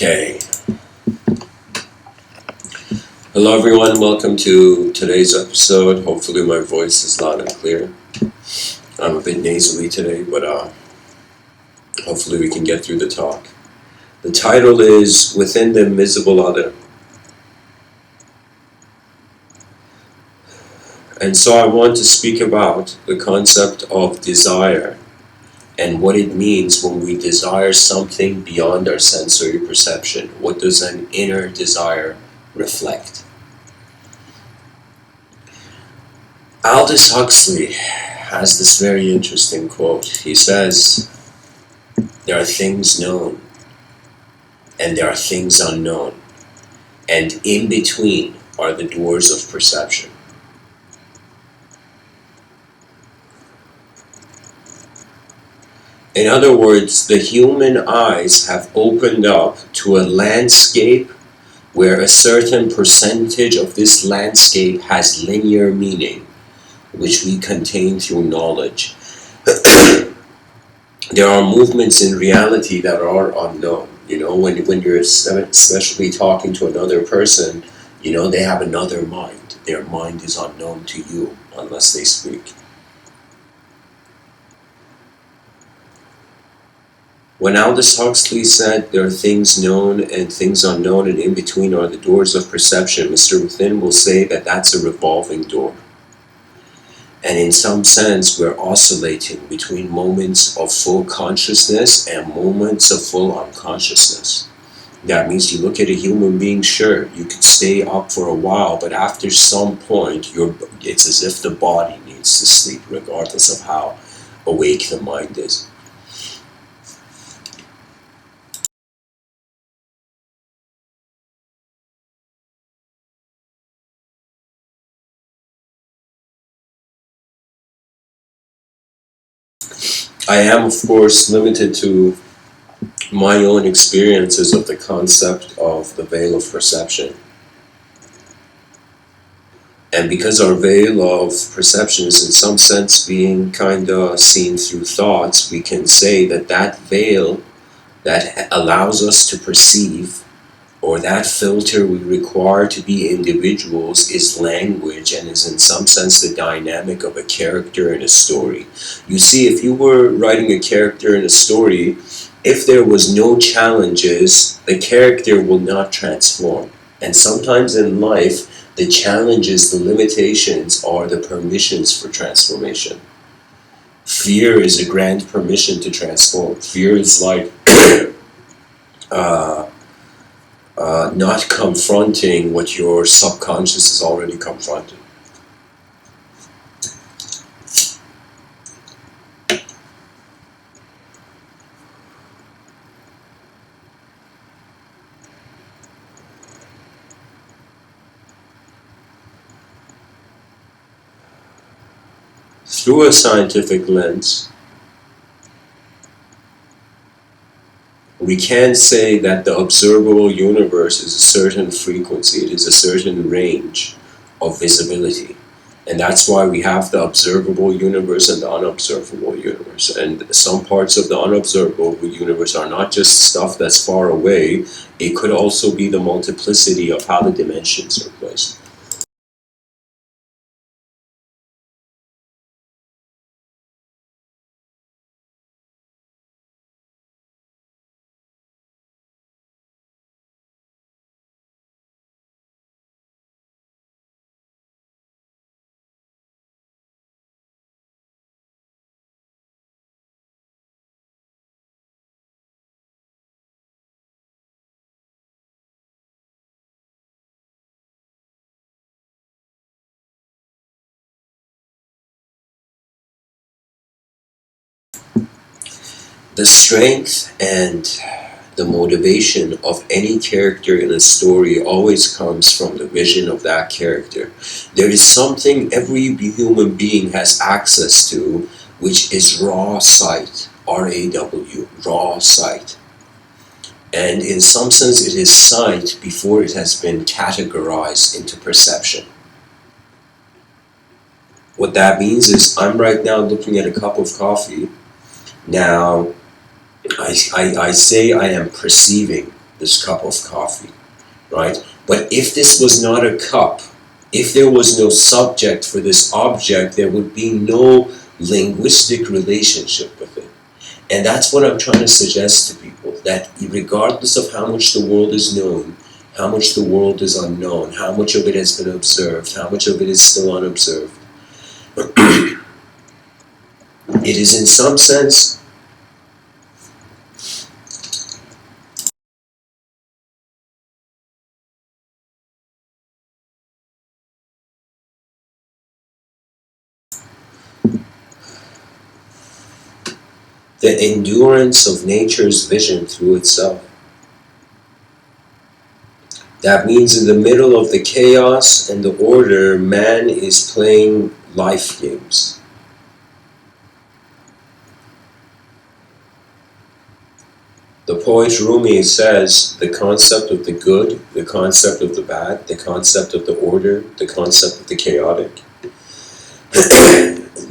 Okay. Hello everyone, welcome to today's episode. Hopefully my voice is loud and clear. I'm a bit nasally today, but hopefully we can get through the talk. The title is Within the Invisible Other. And so I want to speak about the concept of desire and what it means when we desire something beyond our sensory perception. What does an inner desire reflect? Aldous Huxley has this very interesting quote. He says, "There are things known, and there are things unknown, and in between are the doors of perception." In other words, the human eyes have opened up to a landscape where a certain percentage of this landscape has linear meaning, which we contain through knowledge. There are movements in reality that are unknown. You know, when you're especially talking to another person, you know, they have another mind. Their mind is unknown to you unless they speak. When Aldous Huxley said there are things known and things unknown, and in between are the doors of perception, Mr. Within will say that that's a revolving door. And in some sense, we're oscillating between moments of full consciousness and moments of full unconsciousness. That means you look at a human being, sure, you could stay up for a while, but after some point, it's as if the body needs to sleep, regardless of how awake the mind is. I am, of course, limited to my own experiences of the concept of the veil of perception. And because our veil of perception is in some sense being kind of seen through thoughts, we can say that that veil that allows us to perceive, or that filter we require to be individuals, is language, and is in some sense the dynamic of a character in a story. You see, if you were writing a character in a story, if there was no challenges, the character will not transform. And sometimes in life, the challenges, the limitations, are the permissions for transformation. Fear is a grand permission to transform. Fear is like not confronting what your subconscious is already confronting. Through a scientific lens, we can say that the observable universe is a certain frequency, it is a certain range of visibility. And that's why we have the observable universe and the unobservable universe. And some parts of the unobservable universe are not just stuff that's far away, it could also be the multiplicity of how the dimensions are placed. The strength and the motivation of any character in a story always comes from the vision of that character. There is something every human being has access to, which is raw sight, R-A-W, raw sight. And in some sense it is sight before it has been categorized into perception. What that means is I'm right now looking at a cup of coffee. Now, I say I am perceiving this cup of coffee, right? But if this was not a cup, if there was no subject for this object, there would be no linguistic relationship with it. And that's what I'm trying to suggest to people, that regardless of how much the world is known, how much the world is unknown, how much of it has been observed, how much of it is still unobserved, it is in some sense the endurance of nature's vision through itself. That means in the middle of the chaos and the order, man is playing life games. The poet Rumi says the concept of the good, the concept of the bad, the concept of the order, the concept of the chaotic,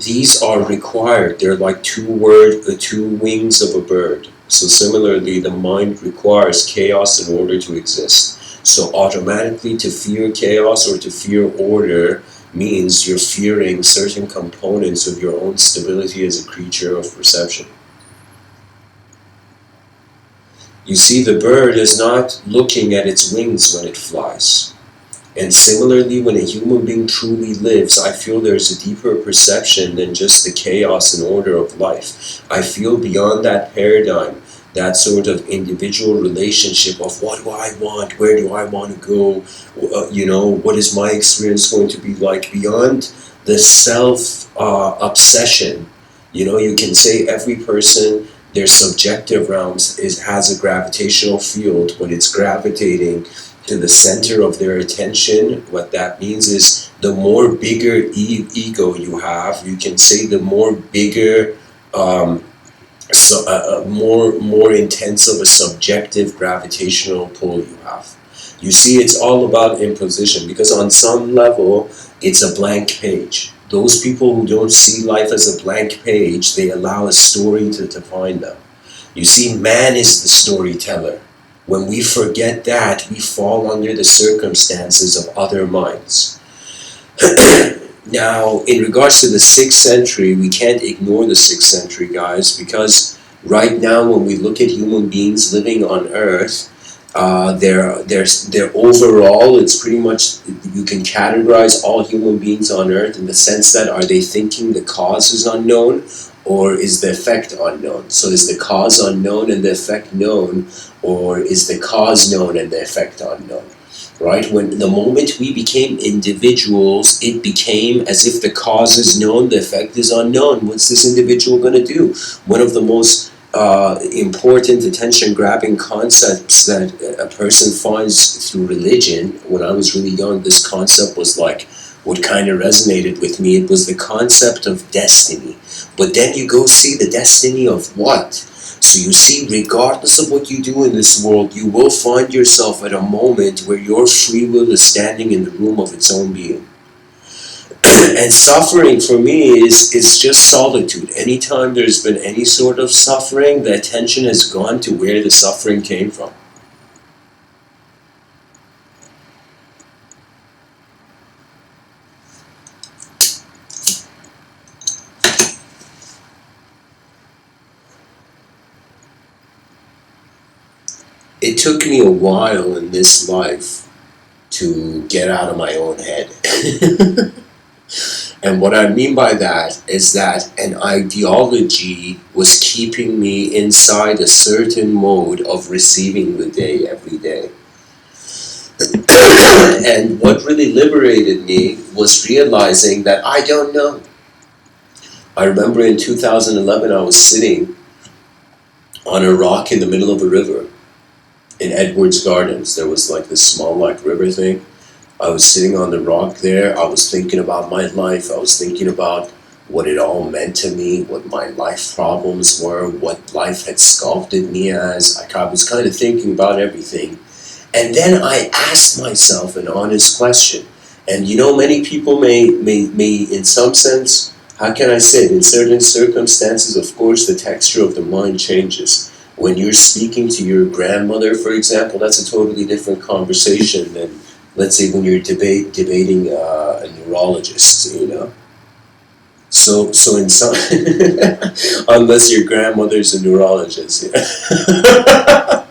these are required. They're like two wings of a bird. So similarly, the mind requires chaos in order to exist. So automatically, to fear chaos or to fear order means you're fearing certain components of your own stability as a creature of perception. You see, the bird is not looking at its wings when it flies. And similarly, when a human being truly lives, I feel there's a deeper perception than just the chaos and order of life. I feel beyond that paradigm, that sort of individual relationship of what do I want, where do I want to go, what is my experience going to be like, beyond the self-obsession. You can say every person, their subjective realms has a gravitational field. When it's gravitating to the center of their attention, what that means is the more bigger ego you have, you can say the more bigger, more intense of a subjective gravitational pull you have. You see, it's all about imposition, because on some level, it's a blank page. Those people who don't see life as a blank page, they allow a story to define them. You see, man is the storyteller. When we forget that, we fall under the circumstances of other minds. Now, in regards to the 6th century, we can't ignore the 6th century, guys, because right now when we look at human beings living on Earth, they're overall, it's pretty much, you can categorize all human beings on Earth in the sense that, are they thinking the cause is unknown, or is the effect unknown? So is the cause unknown and the effect known, or is the cause known and the effect unknown? Right? When the moment we became individuals, it became as if the cause is known, the effect is unknown. What's this individual going to do? One of the most important attention-grabbing concepts that a person finds through religion, when I was really young, this concept was like what kind of resonated with me. It was the concept of destiny. But then you go see the destiny of what? So you see, regardless of what you do in this world, you will find yourself at a moment where your free will is standing in the room of its own being. And suffering for me is just solitude. Anytime there's been any sort of suffering, the attention has gone to where the suffering came from. It took me a while in this life to get out of my own head. And what I mean by that is that an ideology was keeping me inside a certain mode of receiving the day every day. And what really liberated me was realizing that I don't know. I remember in 2011 I was sitting on a rock in the middle of a river in Edwards Gardens. There was like this small like river thing. I was sitting on the rock there. I was thinking about my life. I was thinking about what it all meant to me, what my life problems were, what life had sculpted me as. I was kind of thinking about everything. And then I asked myself an honest question. And many people may in some sense, how can I say it, in certain circumstances, of course, the texture of the mind changes. When you're speaking to your grandmother, for example, that's a totally different conversation than, let's say, when you're debating a neurologist, you know. So in some, unless your grandmother's a neurologist, yeah.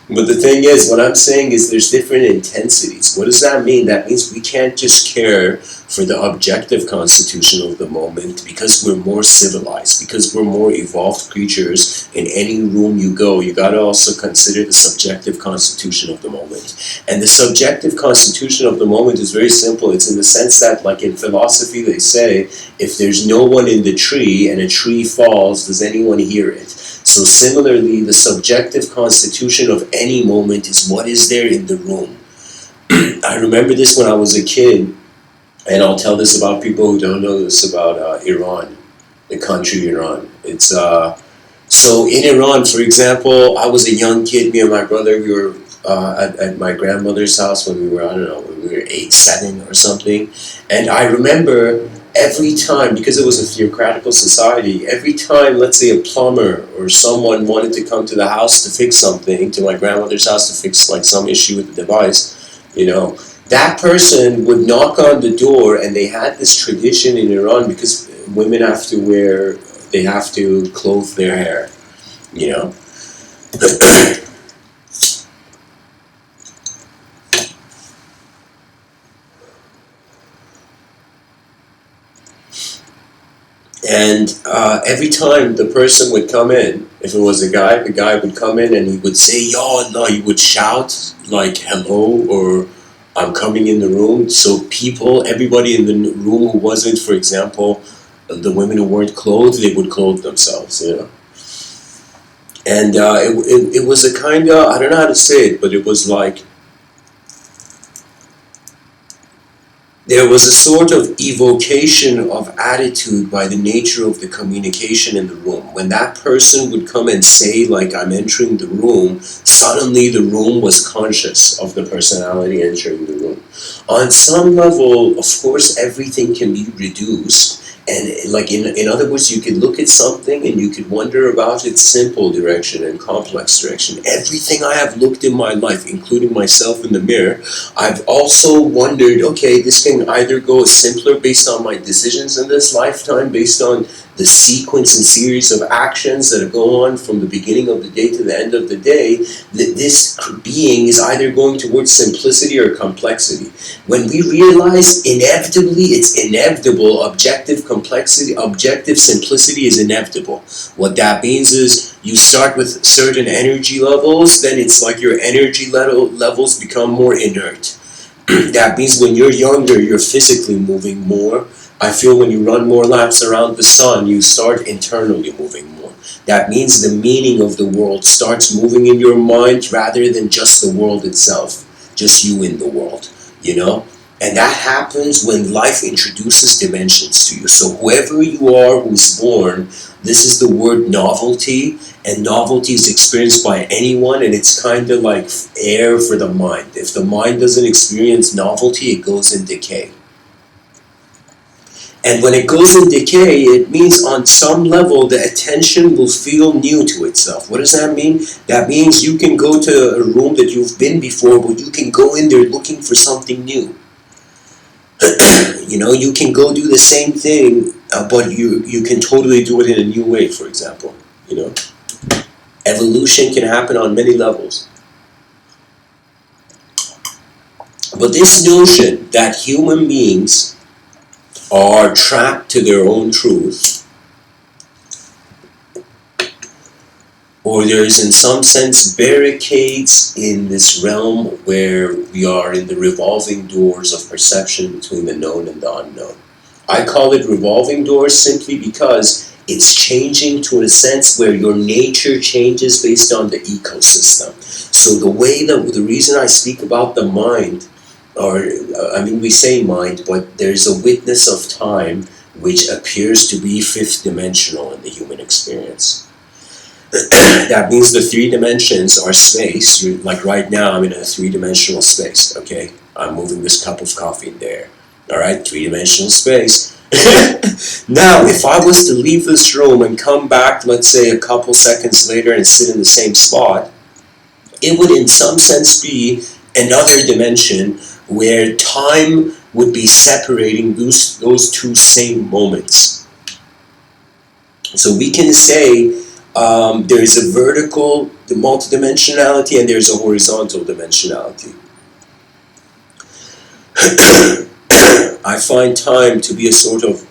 But the thing is, what I'm saying is there's different intensities. What does that mean? That means we can't just care for the objective constitution of the moment because we're more civilized, because we're more evolved creatures. In any room you go, you got to also consider the subjective constitution of the moment. And the subjective constitution of the moment is very simple. It's in the sense that, like in philosophy, they say, if there's no one in the tree and a tree falls, does anyone hear it? So similarly, the subjective constitution of any moment is what is there in the room. I remember this when I was a kid, and I'll tell this about people who don't know this about Iran, the country Iran. It's so in Iran, for example, I was a young kid. Me and my brother, we were at my grandmother's house when we were, I don't know, when we were 8, 7 or something. And I remember every time, because it was a theocratical society, every time, let's say, a plumber or someone wanted to come to the house to fix something, to my grandmother's house to fix like some issue with the device, you know, that person would knock on the door. And they had this tradition in Iran, because women have to wear, they have to clothe their hair, you know. And every time the person would come in, if it was a guy, the guy would come in and he would say, "Ya Allah," he would shout like "hello" or "I'm coming in the room." So people, everybody in the room who wasn't, for example, the women who weren't clothed, they would clothe themselves, you know. And it was a kind of, I don't know how to say it, but it was like, there was a sort of evocation of attitude by the nature of the communication in the room. When that person would come and say, like, "I'm entering the room," suddenly the room was conscious of the personality entering the room. On some level, of course, everything can be reduced. And like in other words, you could look at something and you could wonder about its simple direction and complex direction. Everything I have looked in my life, including myself in the mirror, I've also wondered, okay, this can either go simpler based on my decisions in this lifetime, based on the sequence and series of actions that go on from the beginning of the day to the end of the day, that this being is either going towards simplicity or complexity. When we realize inevitably, it's inevitable, objective complexity, objective simplicity is inevitable. What that means is you start with certain energy levels, then it's like your energy levels become more inert. That means when you're younger, you're physically moving more. I feel when you run more laps around the sun, you start internally moving more. That means the meaning of the world starts moving in your mind rather than just the world itself, just you in the world, you know? And that happens when life introduces dimensions to you. So whoever you are who's born, this is the word novelty, and novelty is experienced by anyone, and it's kind of like air for the mind. If the mind doesn't experience novelty, it goes in decay. And when it goes in decay, it means on some level the attention will feel new to itself. What does that mean? That means you can go to a room that you've been before, but you can go in there looking for something new. You know, you can go do the same thing, but you can totally do it in a new way, for example. You know, evolution can happen on many levels. But this notion that human beings are trapped to their own truth, or there's in some sense barricades in this realm where we are in the revolving doors of perception between the known and the unknown. I call it revolving doors simply because it's changing to a sense where your nature changes based on the ecosystem. So the reason I speak about the mind, or I mean we say mind, but there's a witness of time which appears to be fifth dimensional in the human experience. That means the 3 dimensions are space. Like right now I'm in a 3-dimensional space, okay? I'm moving this cup of coffee in there. Alright, 3-dimensional space. Now, if I was to leave this room and come back, let's say a couple seconds later and sit in the same spot, it would in some sense be another dimension where time would be separating those two same moments. So we can say there's a vertical multidimensionality and there's a horizontal dimensionality. I find time to be a sort of,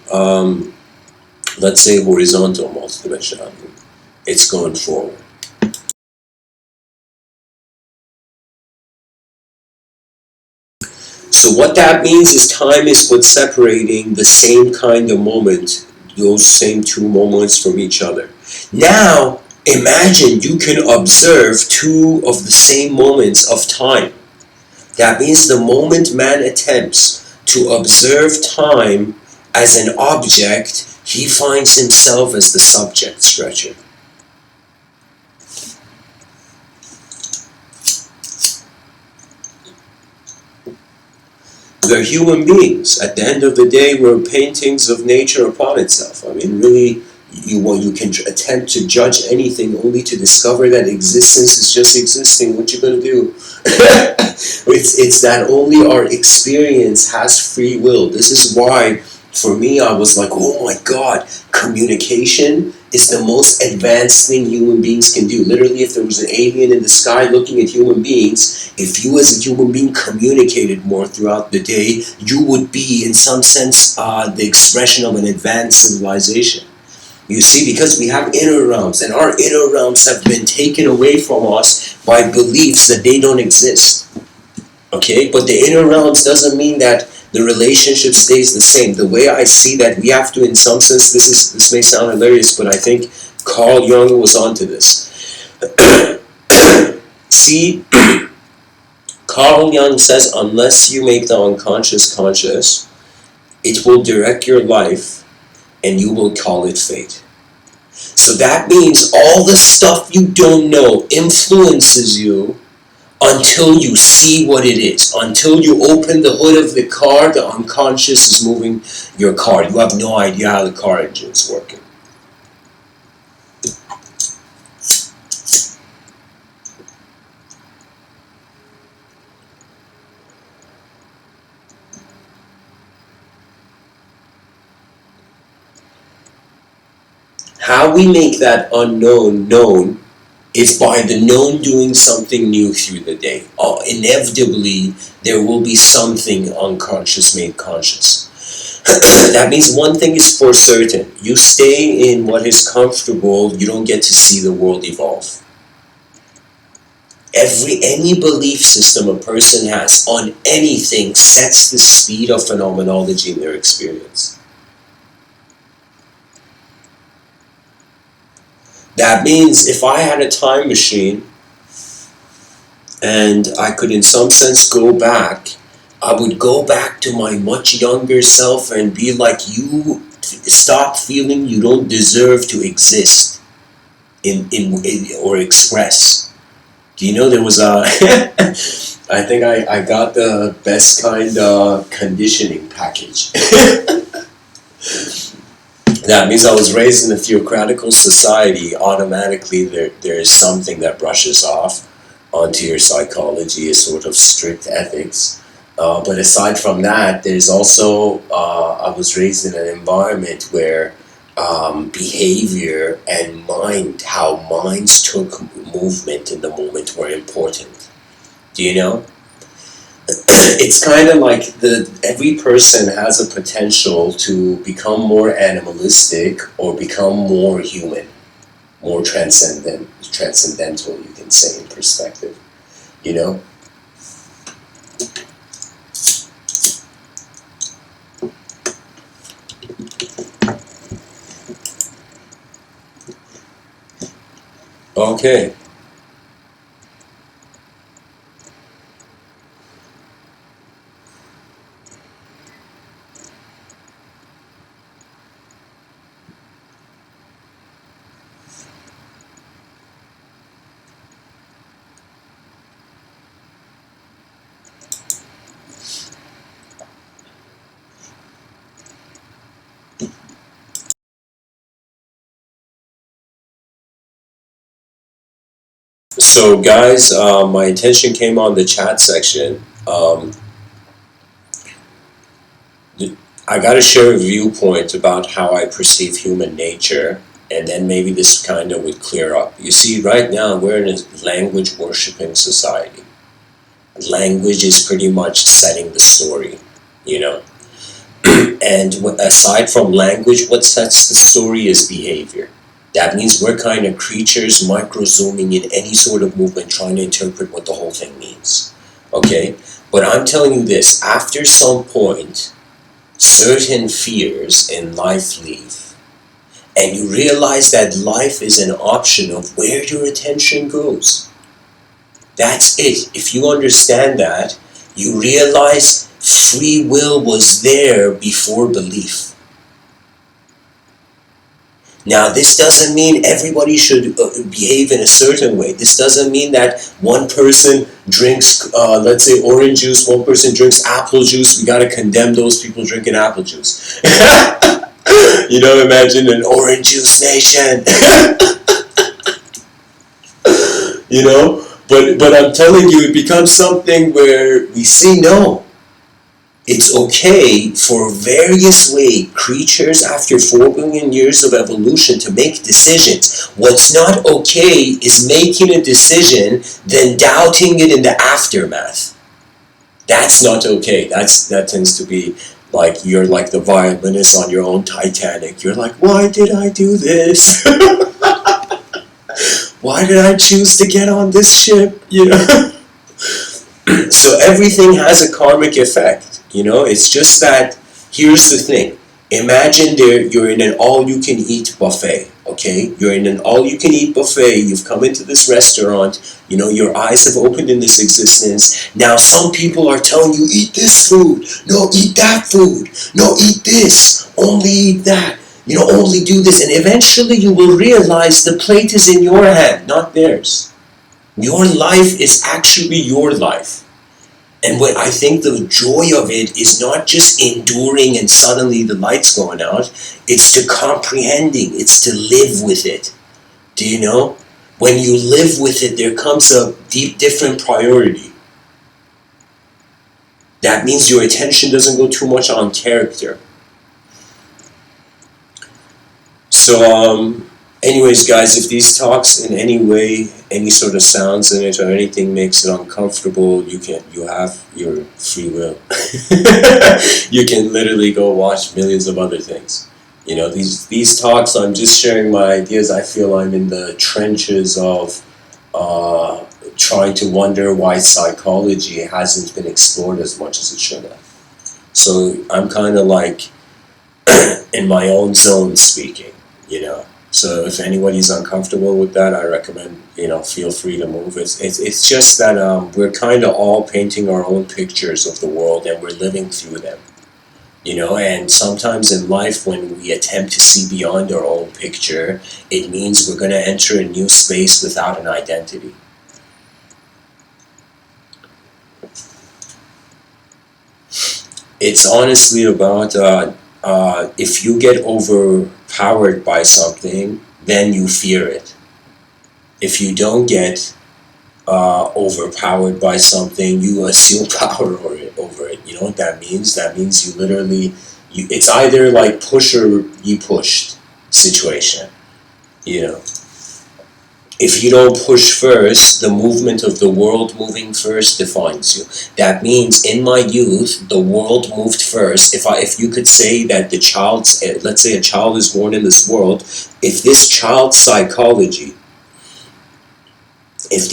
let's say, horizontal multidimensionality. It's going forward. So what that means is time is what's separating the same kind of moment, those same two moments from each other. Now, imagine you can observe two of the same moments of time. That means the moment man attempts to observe time as an object, he finds himself as the subject stretcher. We're human beings. At the end of the day, we're paintings of nature upon itself. I mean, really, you can attempt to judge anything only to discover that existence is just existing. What you gonna do? It's that only our experience has free will. This is why, for me, I was like, oh my God, communication is the most advanced thing human beings can do. Literally, if there was an alien in the sky looking at human beings, if you as a human being communicated more throughout the day, you would be, in some sense, the expression of an advanced civilization. You see, because we have inner realms, and our inner realms have been taken away from us by beliefs that they don't exist. Okay? But the inner realms doesn't mean that the relationship stays the same. The way I see that, we have to, in some sense, this may sound hilarious, but I think Carl Jung was onto this. See, Carl Jung says, unless you make the unconscious conscious, it will direct your life and you will call it fate. So that means all the stuff you don't know influences you until you see what it is. Until you open the hood of the car, the unconscious is moving your car. You have no idea how the car engine is working. How we make that unknown known is by the known doing something new through the day. Inevitably, there will be something unconscious made conscious. That means one thing is for certain. You stay in what is comfortable, you don't get to see the world evolve. Any belief system a person has on anything sets the speed of phenomenology in their experience. That means if I had a time machine and I could in some sense go back, I would go back to my much younger self and be like, you stop feeling you don't deserve to exist in or express. Do you know there was a I think I got the best kind of conditioning package. That means I was raised in a theocratical society. Automatically there is something that brushes off onto your psychology, a sort of strict ethics. But aside from that, there's also, I was raised in an environment where behavior and mind, how minds took movement in the moment were important. Do you know? It's kind of like every person has a potential to become more animalistic or become more human, more transcendental, you can say, in perspective. You know? Okay. So guys, my attention came on the chat section. I got to share a viewpoint about how I perceive human nature, and then maybe this kind of would clear up. You see, right now we're in a language worshipping society. Language is pretty much setting the story, you know. And aside from language, what sets the story is behavior. That means we're kind of creatures micro zooming in any sort of movement, trying to interpret what the whole thing means. Okay? But I'm telling you this, after some point, certain fears in life leave. And you realize that life is an option of where your attention goes. That's it. If you understand that, you realize free will was there before belief. Now, this doesn't mean everybody should behave in a certain way. This doesn't mean that one person drinks, let's say, orange juice, one person drinks apple juice. We gotta condemn those people drinking apple juice. You know, imagine an orange juice nation. You know, but I'm telling you, it becomes something where we say no. It's okay for various creatures after 4 billion years of evolution to make decisions. What's not okay is making a decision, then doubting it in the aftermath. That's not okay. That tends to be like you're like the violinist on your own Titanic. You're like, why did I do this? Why did I choose to get on this ship? You know? So everything has a karmic effect. You know, it's just that, here's the thing. Imagine you're in an all-you-can-eat buffet, okay? You're in an all-you-can-eat buffet, you've come into this restaurant, you know, your eyes have opened in this existence. Now some people are telling you, eat this food, no, eat that food, no, eat this, only eat that, you know, only do this. And eventually you will realize the plate is in your hand, not theirs. Your life is actually your life. And what I think the joy of it is not just enduring and suddenly the light's going out, it's to comprehending, it's to live with it. Do you know? When you live with it, there comes a deep, different priority. That means your attention doesn't go too much on character. So, anyways, guys, if these talks in any way, any sort of sounds in it or anything makes it uncomfortable, you have your free will. You can literally go watch millions of other things. You know, these talks, I'm just sharing my ideas. I feel I'm in the trenches of trying to wonder why psychology hasn't been explored as much as it should have. So I'm kind of like in my own zone speaking, you know. So if anybody's uncomfortable with that, I recommend, you know, feel free to move. It's just that we're kind of all painting our own pictures of the world and we're living through them. You know, and sometimes in life when we attempt to see beyond our own picture, it means we're going to enter a new space without an identity. It's honestly about if you get overpowered by something, then you fear it. If you don't get overpowered by something, you assume power over it. You know what that means? That means you literally, it's either like push or be pushed situation. You know, if you don't push first, the movement of the world moving first defines you. That means in my youth, the world moved first. If you could say that the child's, let's say a child is born in this world, if this child's psychology is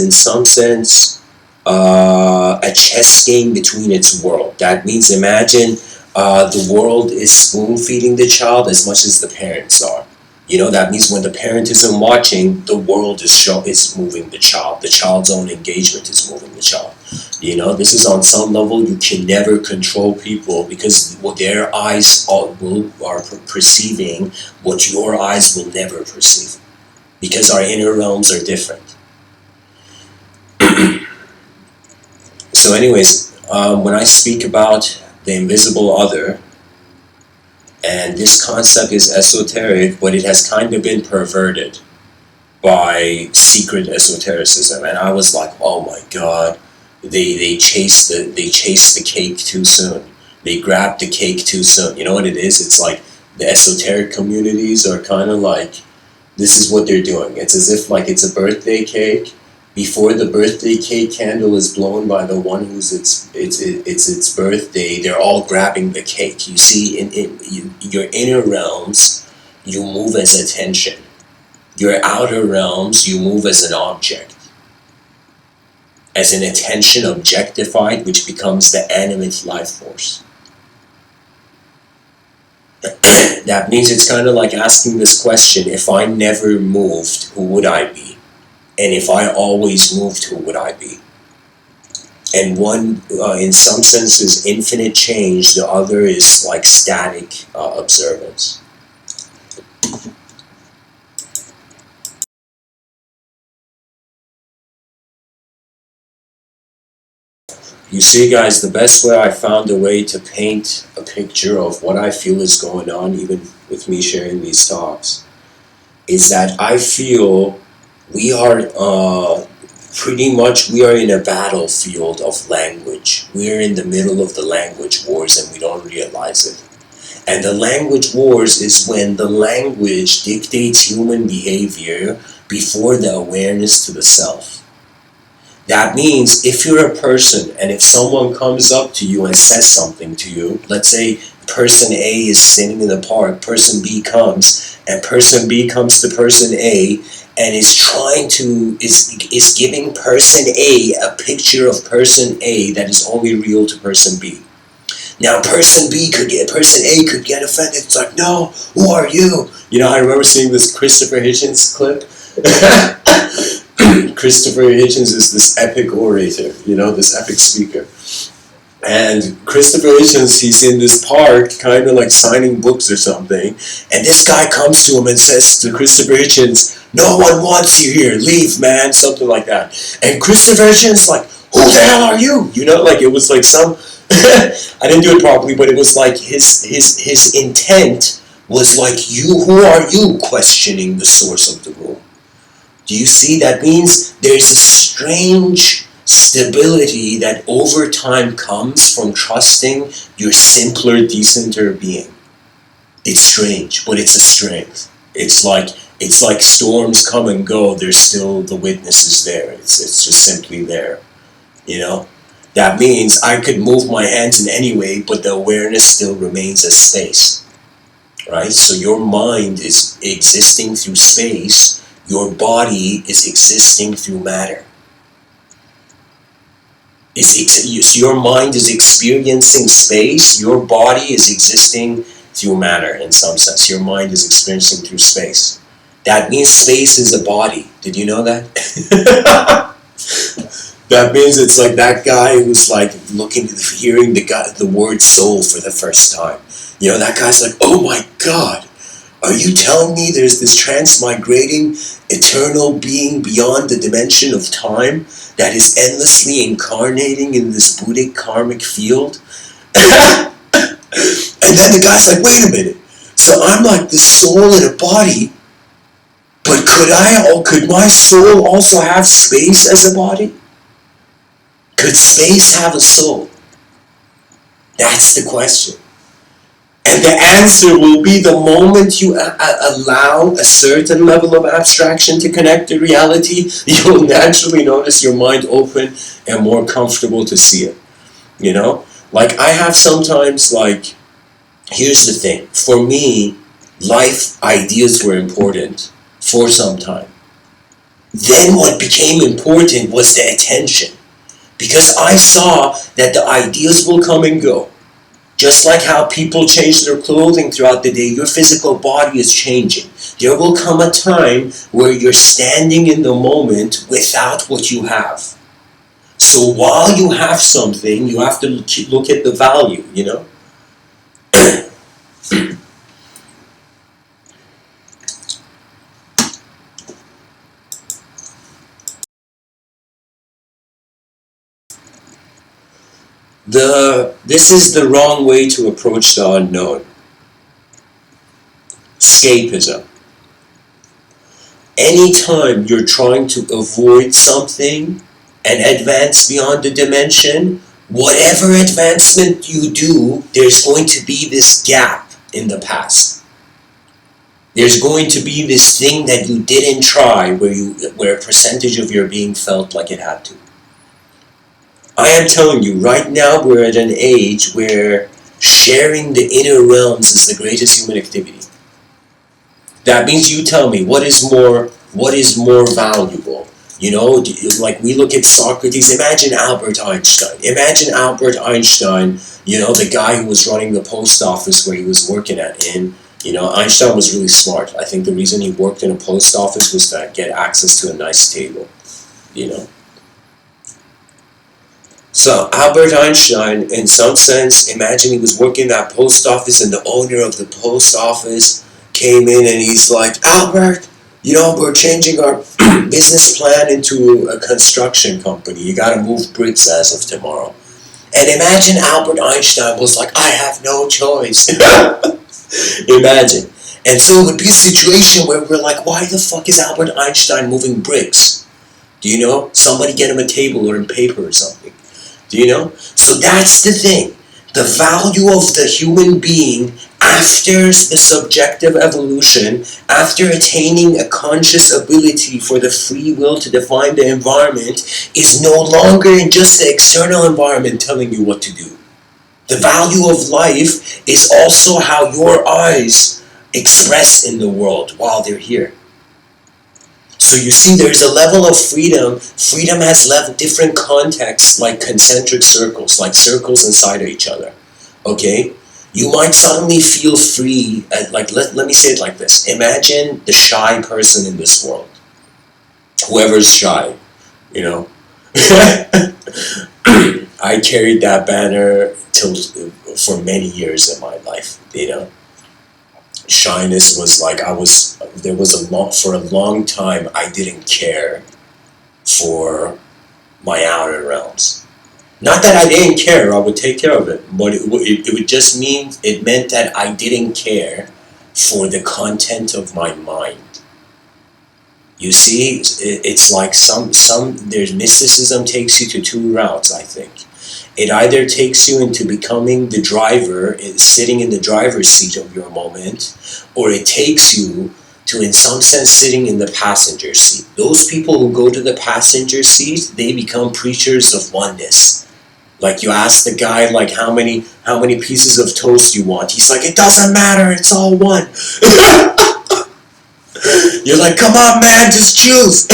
in some sense a chess game between its world. That means imagine the world is spoon feeding the child as much as the parents are. You know, that means when the parent isn't watching, the world is moving the child. The child's own engagement is moving the child. You know, this is on some level you can never control people because what their eyes are perceiving, what your eyes will never perceive. Because our inner realms are different. So anyways, when I speak about the invisible other, and this concept is esoteric, but it has kind of been perverted. by secret esotericism, and I was like, oh my god, they chased the cake too soon. They grabbed the cake too soon. You know what it is? It's like the esoteric communities are kind of like, this is what they're doing. It's as if like it's a birthday cake. Before the birthday cake candle is blown by the one who's its birthday, they're all grabbing the cake. You see, in your inner realms, you move as attention. Your outer realms, you move as an object, as an attention objectified, which becomes the animate life force. That means it's kind of like asking this question, if I never moved, who would I be? And if I always moved, who would I be? And one, in some sense, is infinite change, the other is like static observance. You see, guys, the best way I found a way to paint a picture of what I feel is going on, even with me sharing these talks, is that I feel we are we are in a battlefield of language. We're in the middle of the language wars and we don't realize it. And the language wars is when the language dictates human behavior before the awareness to the self. That means if you're a person and if someone comes up to you and says something to you, let's say person A is sitting in the park, person B comes, and person B comes to person A and is giving person A a picture of person A that is only real to person B. Now person A could get offended. It's like, no, who are you? You know, I remember seeing this Christopher Hitchens clip. Christopher Hitchens is this epic orator, you know, this epic speaker. And Christopher Hitchens, he's in this park, kind of like signing books or something, and this guy comes to him and says to Christopher Hitchens, no one wants you here, leave, man, something like that. And Christopher Hitchens like, who the hell are you? You know, like it was like some, I didn't do it properly, but it was like his intent was like, who are you questioning the source of the room? Do you see? That means there's a strange stability that over time comes from trusting your simpler, decenter being. It's strange, but it's a strength. It's like storms come and go, there's still the witness is there. It's just simply there. You know? That means I could move my hands in any way, but the awareness still remains as space. Right? So your mind is existing through space. Your body is existing through matter. So your mind is experiencing space, your body is existing through matter in some sense. Your mind is experiencing through space. That means space is a body. Did you know that? That means it's like that guy who's like hearing the word soul for the first time. You know, that guy's like, oh my God. Are you telling me there's this transmigrating, eternal being beyond the dimension of time that is endlessly incarnating in this Buddhic karmic field? And then the guy's like, wait a minute. So I'm like this soul in a body, but could my soul also have space as a body? Could space have a soul? That's the question. And the answer will be the moment you allow a certain level of abstraction to connect to reality, you'll naturally notice your mind open and more comfortable to see it. You know? Like I have sometimes like, here's the thing. For me, life ideas were important for some time. Then what became important was the attention. Because I saw that the ideas will come and go. Just like how people change their clothing throughout the day, your physical body is changing. There will come a time where you're standing in the moment without what you have. So while you have something, you have to look at the value, you know? This is the wrong way to approach the unknown. Escapism. Anytime you're trying to avoid something and advance beyond the dimension, whatever advancement you do, there's going to be this gap in the past. There's going to be this thing that you didn't try where a percentage of your being felt like it had to. I am telling you, right now we're at an age where sharing the inner realms is the greatest human activity. That means you tell me what is more valuable. You know, like we look at Socrates, imagine Albert Einstein. Imagine Albert Einstein, you know, the guy who was running the post office where he was working at. And, you know, Einstein was really smart. I think the reason he worked in a post office was to get access to a nice table, you know. So Albert Einstein, in some sense, imagine he was working that post office and the owner of the post office came in and he's like, Albert, you know, we're changing our business plan into a construction company. You gotta move bricks as of tomorrow. And imagine Albert Einstein was like, I have no choice. Imagine. And so it would be a situation where we're like, why the fuck is Albert Einstein moving bricks? Do you know? Somebody get him a table or a paper or something. Do you know? So that's the thing. The value of the human being after the subjective evolution, after attaining a conscious ability for the free will to define the environment, is no longer in just the external environment telling you what to do. The value of life is also how your eyes express in the world while they're here. So you see, there's a level of freedom. Freedom has different contexts, like concentric circles, like circles inside of each other. Okay? You might suddenly feel free, let me say it like this. Imagine the shy person in this world. Whoever's shy, you know. I carried that banner for many years in my life, you know. Shyness was like, for a long time I didn't care for my outer realms. Not that I didn't care, I would take care of it, but it would just mean, it meant that I didn't care for the content of my mind. You see, it's like there's mysticism takes you to two routes, I think. It either takes you into becoming the driver, sitting in the driver's seat of your moment, or it takes you to, in some sense, sitting in the passenger seat. Those people who go to the passenger seat, they become preachers of oneness. Like you ask the guy, like, how many pieces of toast you want? He's like, it doesn't matter, it's all one. You're like, come on, man, just choose.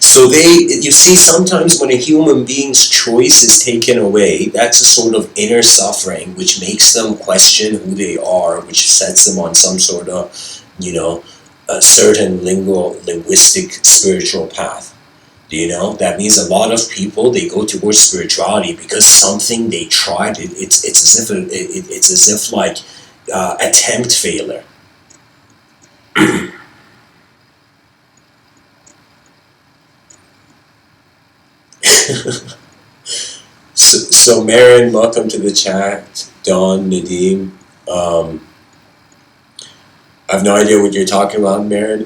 So you see, sometimes when a human being's choice is taken away, that's a sort of inner suffering which makes them question who they are, which sets them on some sort of, you know, a certain linguistic spiritual path. Do you know? That means a lot of people, they go towards spirituality because something they tried, it's as if like attempt failure. So Marin, welcome to the chat. Dawn, Nadeem. I have no idea what you're talking about, Marin.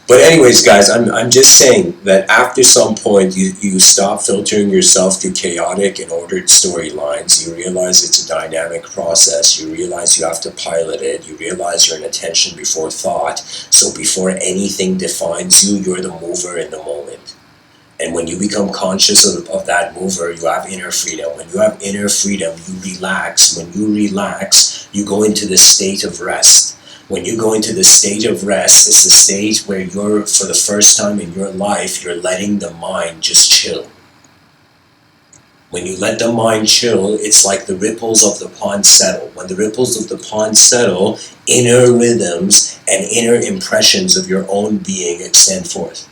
But anyways, guys, I'm just saying that after some point you stop filtering yourself through chaotic and ordered storylines. You realize it's a dynamic process. You realize you have to pilot it. You realize you're an attention before thought. So before anything defines you, you're the mover in the moment. And when you become conscious of that mover, you have inner freedom. When you have inner freedom, you relax. When you relax, you go into the state of rest. When you go into the state of rest, it's the state where you're, for the first time in your life, you're letting the mind just chill. When you let the mind chill, it's like the ripples of the pond settle. When the ripples of the pond settle, inner rhythms and inner impressions of your own being extend forth.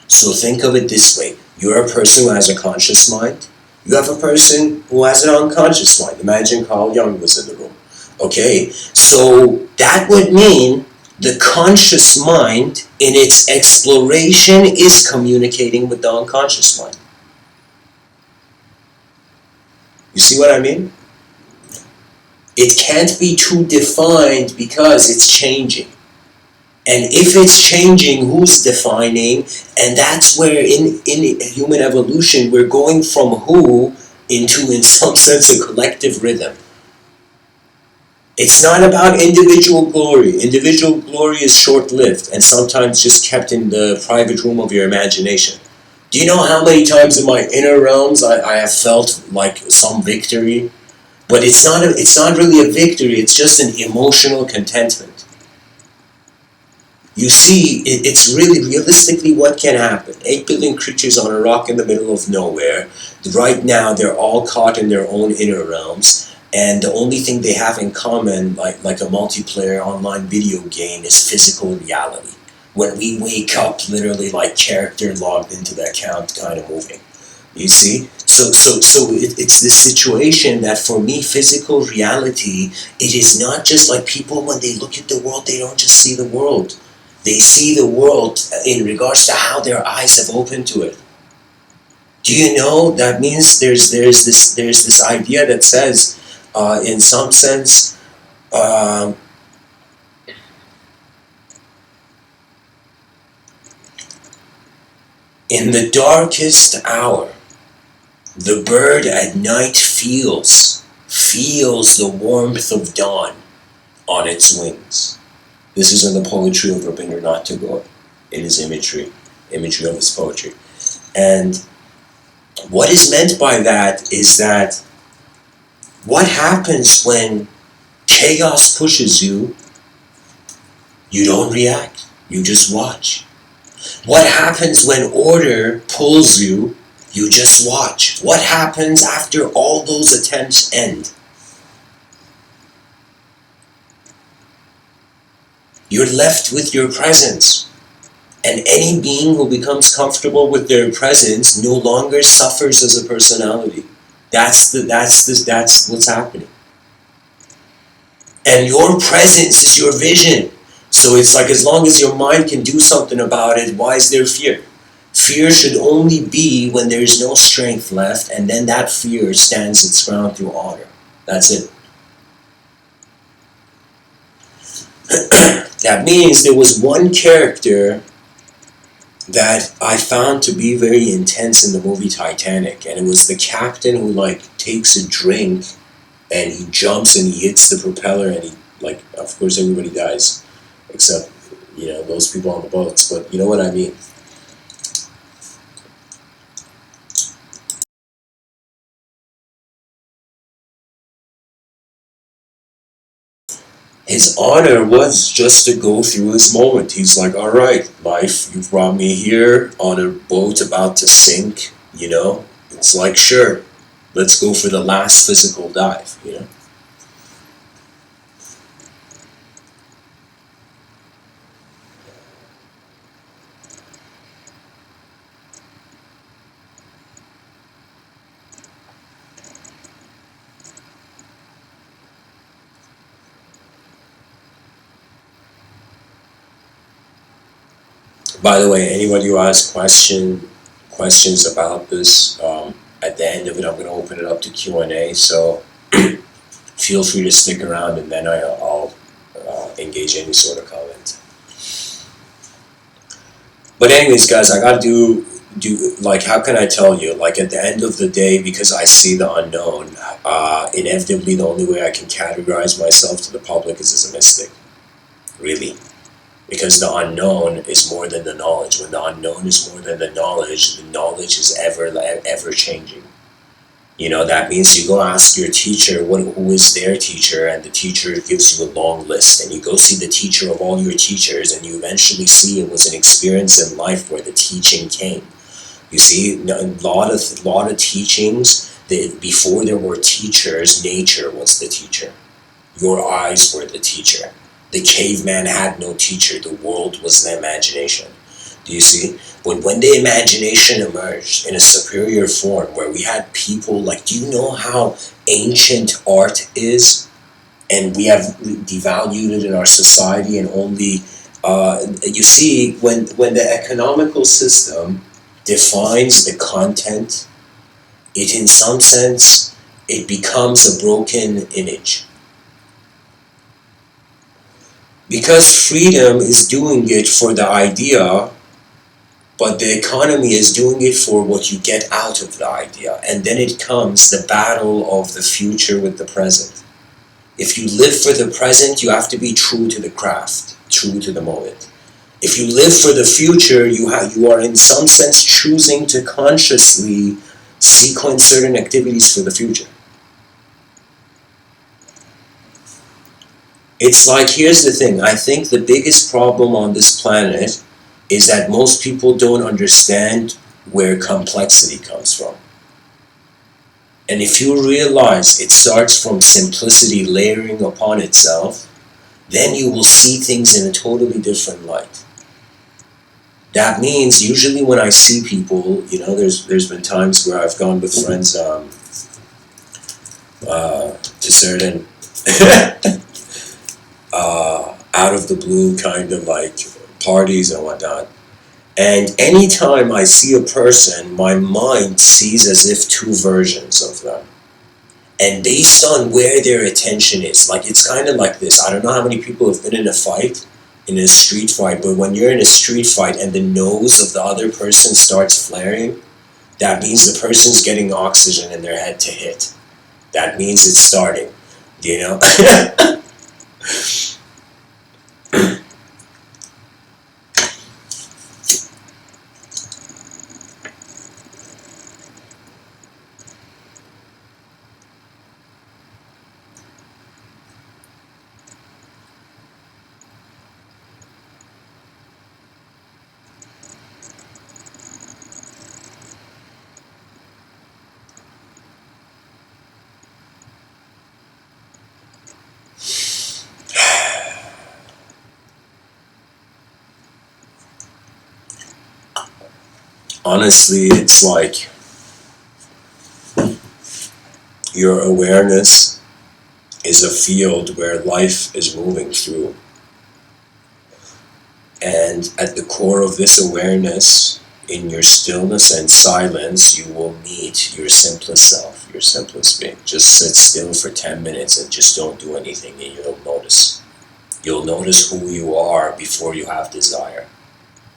So think of it this way. You're a person who has a conscious mind. You have a person who has an unconscious mind. Imagine Carl Jung was in the room. Okay, so that would mean the conscious mind in its exploration is communicating with the unconscious mind. You see what I mean? It can't be too defined because it's changing. And if it's changing, who's defining? And that's where in human evolution, we're going from who into, in some sense, a collective rhythm. It's not about individual glory. Individual glory is short-lived and sometimes just kept in the private room of your imagination. Do you know how many times in my inner realms I have felt like some victory? But it's not really a victory, it's just an emotional contentment. You see, it's really realistically what can happen. 8 billion creatures on a rock in the middle of nowhere. Right now, they're all caught in their own inner realms. And the only thing they have in common, like a multiplayer online video game, is physical reality. When we wake up, literally like character logged into the account kind of moving. You see? So it's this situation that for me, physical reality, it is not just like people, when they look at the world, they don't just see the world. They see the world in regards to how their eyes have opened to it. Do you know that means there's this idea that says, in some sense, in the darkest hour, the bird at night feels the warmth of dawn on its wings. This is in the poetry of Rabindranath Tagore, in his imagery of his poetry. And what is meant by that is that what happens when chaos pushes you, you don't react, you just watch. What happens when order pulls you, you just watch. What happens after all those attempts end? You're left with your presence. And any being who becomes comfortable with their presence no longer suffers as a personality. That's what's happening. And your presence is your vision. So it's like, as long as your mind can do something about it, why is there fear? Fear should only be when there is no strength left, and then that fear stands its ground through honor. That's it. That means there was one character that I found to be very intense in the movie Titanic, and it was the captain who like takes a drink and he jumps and he hits the propeller, and he, like, of course everybody dies except, you know, those people on the boats, but you know what I mean. His honor was just to go through his moment. He's like, all right, life, you've brought me here on a boat about to sink, you know? It's like, sure, let's go for the last physical dive, you know? By the way, anybody who has questions about this, at the end of it, I'm going to open it up to Q&A, so feel free to stick around, and then I'll engage any sort of comment. But anyways, guys, I gotta do like, how can I tell you? Like, at the end of the day, because I see the unknown, inevitably the only way I can categorize myself to the public is as a mystic. Really. Because the unknown is more than the knowledge. When the unknown is more than the knowledge is ever changing. You know, that means you go ask your teacher who is their teacher, and the teacher gives you a long list, and you go see the teacher of all your teachers, and you eventually see it was an experience in life where the teaching came. You see, a lot of teachings, before there were teachers, nature was the teacher. Your eyes were the teacher. The caveman had no teacher. The world was the imagination. Do you see? But when the imagination emerged in a superior form, where we had people like, do you know how ancient art is? And we have devalued it in our society, and only, you see, when the economical system defines the content, it, in some sense, it becomes a broken image. Because freedom is doing it for the idea, but the economy is doing it for what you get out of the idea. And then it comes the battle of the future with the present. If you live for the present, you have to be true to the craft, true to the moment. If you live for the future, you are in some sense choosing to consciously sequence certain activities for the future. It's like, here's the thing, I think the biggest problem on this planet is that most people don't understand where complexity comes from. And if you realize it starts from simplicity layering upon itself, then you will see things in a totally different light. That means usually when I see people, there's been times where I've gone with friends to certain out of the blue kind of like parties and whatnot. And anytime I see a person, my mind sees as if two versions of them. And based on where their attention is, like it's kind of like this. I don't know how many people have been in a fight, in a street fight, but when you're in a street fight and the nose of the other person starts flaring, that means the person's getting oxygen in their head to hit. That means it's starting, you know? Honestly, it's like your awareness is a field where life is moving through. And at the core of this awareness, in your stillness and silence, you will meet your simplest self, your simplest being. Just sit still for 10 minutes and just don't do anything and you'll notice. You'll notice who you are before you have desire,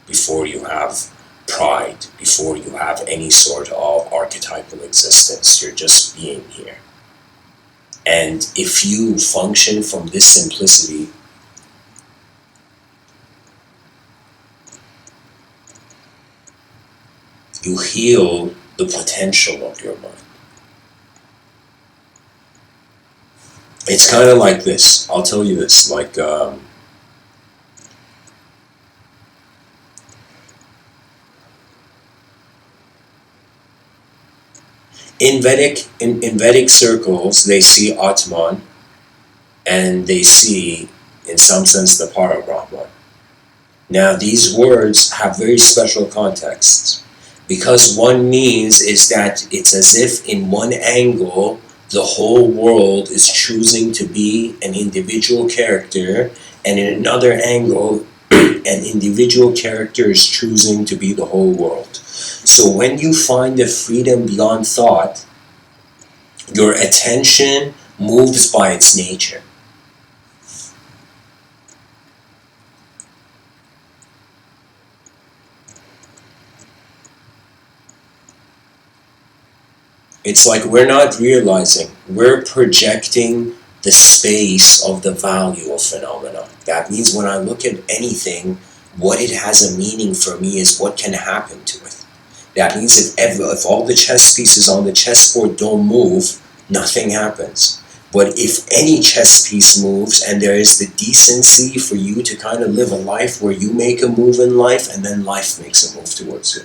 before you have pride, before you have any sort of archetypal existence. You're just being here. And if you function from this simplicity, you heal the potential of your mind. It's kind of like this. I'll tell you this. Like, in Vedic circles, they see Atman, and they see, in some sense, the Parabrahman. Now, these words have very special contexts, because one means is that it's as if in one angle, the whole world is choosing to be an individual character, and in another angle, an individual character is choosing to be the whole world. So when you find the freedom beyond thought, your attention moves by its nature. It's like we're not realizing, we're projecting the space of the value of phenomena. That means when I look at anything, what it has a meaning for me is what can happen to it. That means if all the chess pieces on the chessboard don't move, nothing happens. But if any chess piece moves and there is the decency for you to kind of live a life where you make a move in life and then life makes a move towards you.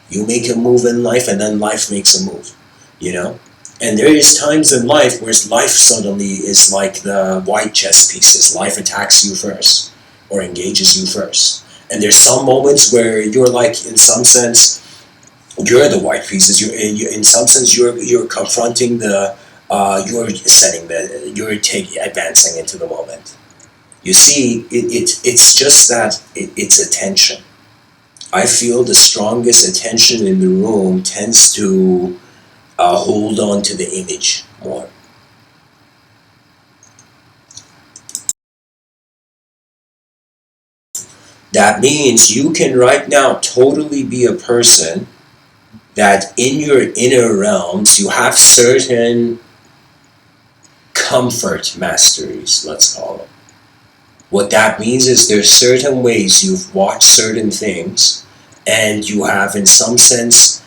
You make a move in life and then life makes a move, you know? And there is times in life where life suddenly is like the white chess pieces. Life attacks you first or engages you first. And there's some moments where you're like, in some sense, you're the white pieces. In some sense, you're confronting you're advancing into the moment. You see, it's just that it's attention. I feel the strongest attention in the room tends to hold on to the image more. That means you can right now totally be a person that in your inner realms you have certain comfort masteries, let's call it. What that means is there's certain ways you've watched certain things and you have in some sense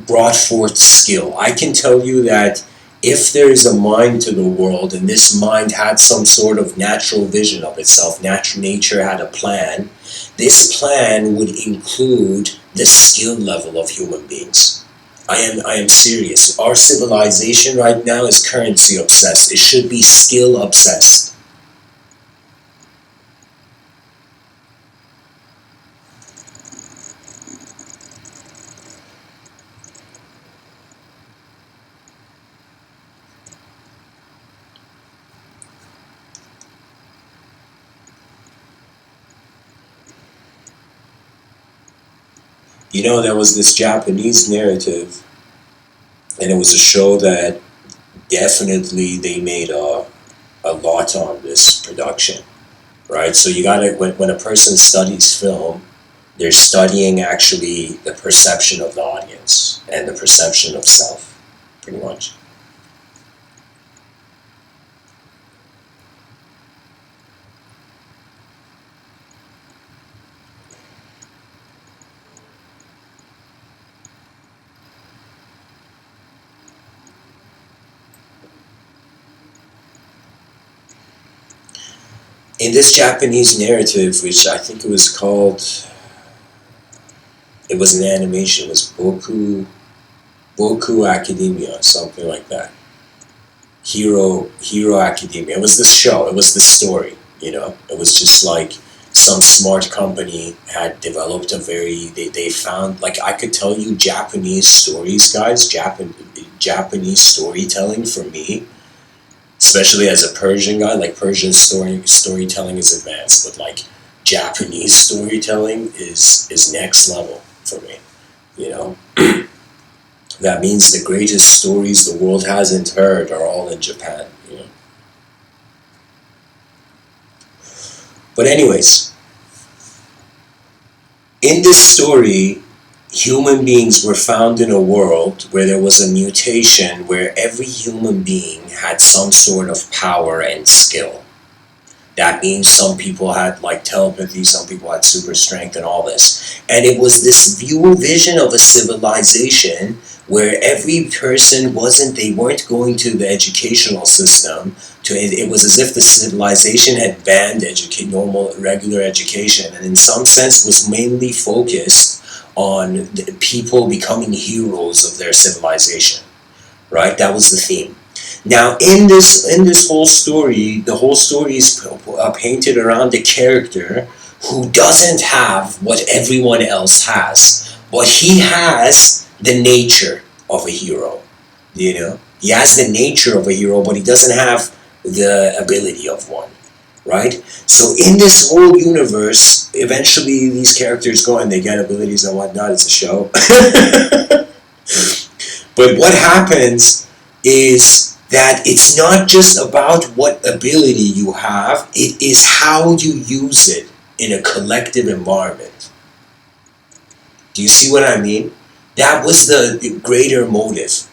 brought forth skill. I can tell you that if there is a mind to the world and this mind had some sort of natural vision of itself, nature had a plan, this plan would include the skill level of human beings. I am serious. Our civilization right now is currency obsessed. It should be skill obsessed. You know, there was this Japanese narrative, and it was a show that definitely they made a lot on this production, right? So you gotta, when a person studies film, they're studying actually the perception of the audience and the perception of self, pretty much. In this Japanese narrative, which I think it was called, it was an animation, it was Boku Academia, something like that. Hero Academia. It was this show. It was this story. You know, it was just like some smart company had developed a very. They found, like, I could tell you Japanese stories, guys. Japanese storytelling for me, especially as a Persian guy. Like Persian storytelling is advanced, but like Japanese storytelling is next level for me. You know. That means the greatest stories the world hasn't heard are all in Japan. You know? But anyways, in this story, human beings were found in a world where there was a mutation where every human being had some sort of power and skill. That means some people had like telepathy, some people had super strength and all this. And it was this vision of a civilization where every person they weren't going to the educational system. It was as if the civilization had banned normal, regular education, and in some sense was mainly focused on the people becoming heroes of their civilization, right? That was the theme. Now, in this whole story, the whole story is painted around a character who doesn't have what everyone else has, but he has the nature of a hero. You know, he has the nature of a hero, but he doesn't have the ability of one, right? So in this whole universe, eventually these characters go and they get abilities and whatnot. It's a show. But what happens is that it's not just about what ability you have, it is how you use it in a collective environment. Do you see what I mean? That was the greater motive.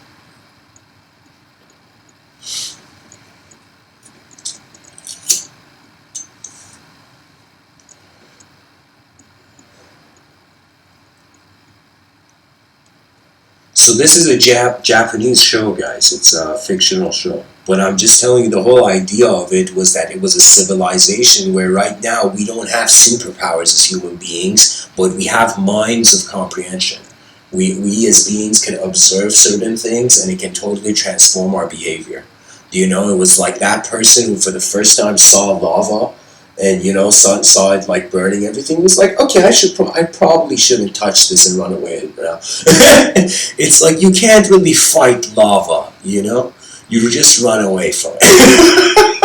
So this is a Japanese show, guys. It's a fictional show. But I'm just telling you, the whole idea of it was that it was a civilization where right now we don't have superpowers as human beings, but we have minds of comprehension. We as beings can observe certain things and it can totally transform our behavior. Do you know, it was like that person who for the first time saw lava and, you know, saw it like burning everything, was like, okay, I probably shouldn't touch this and run away. You know? It's like you can't really fight lava, you know? You just run away from it.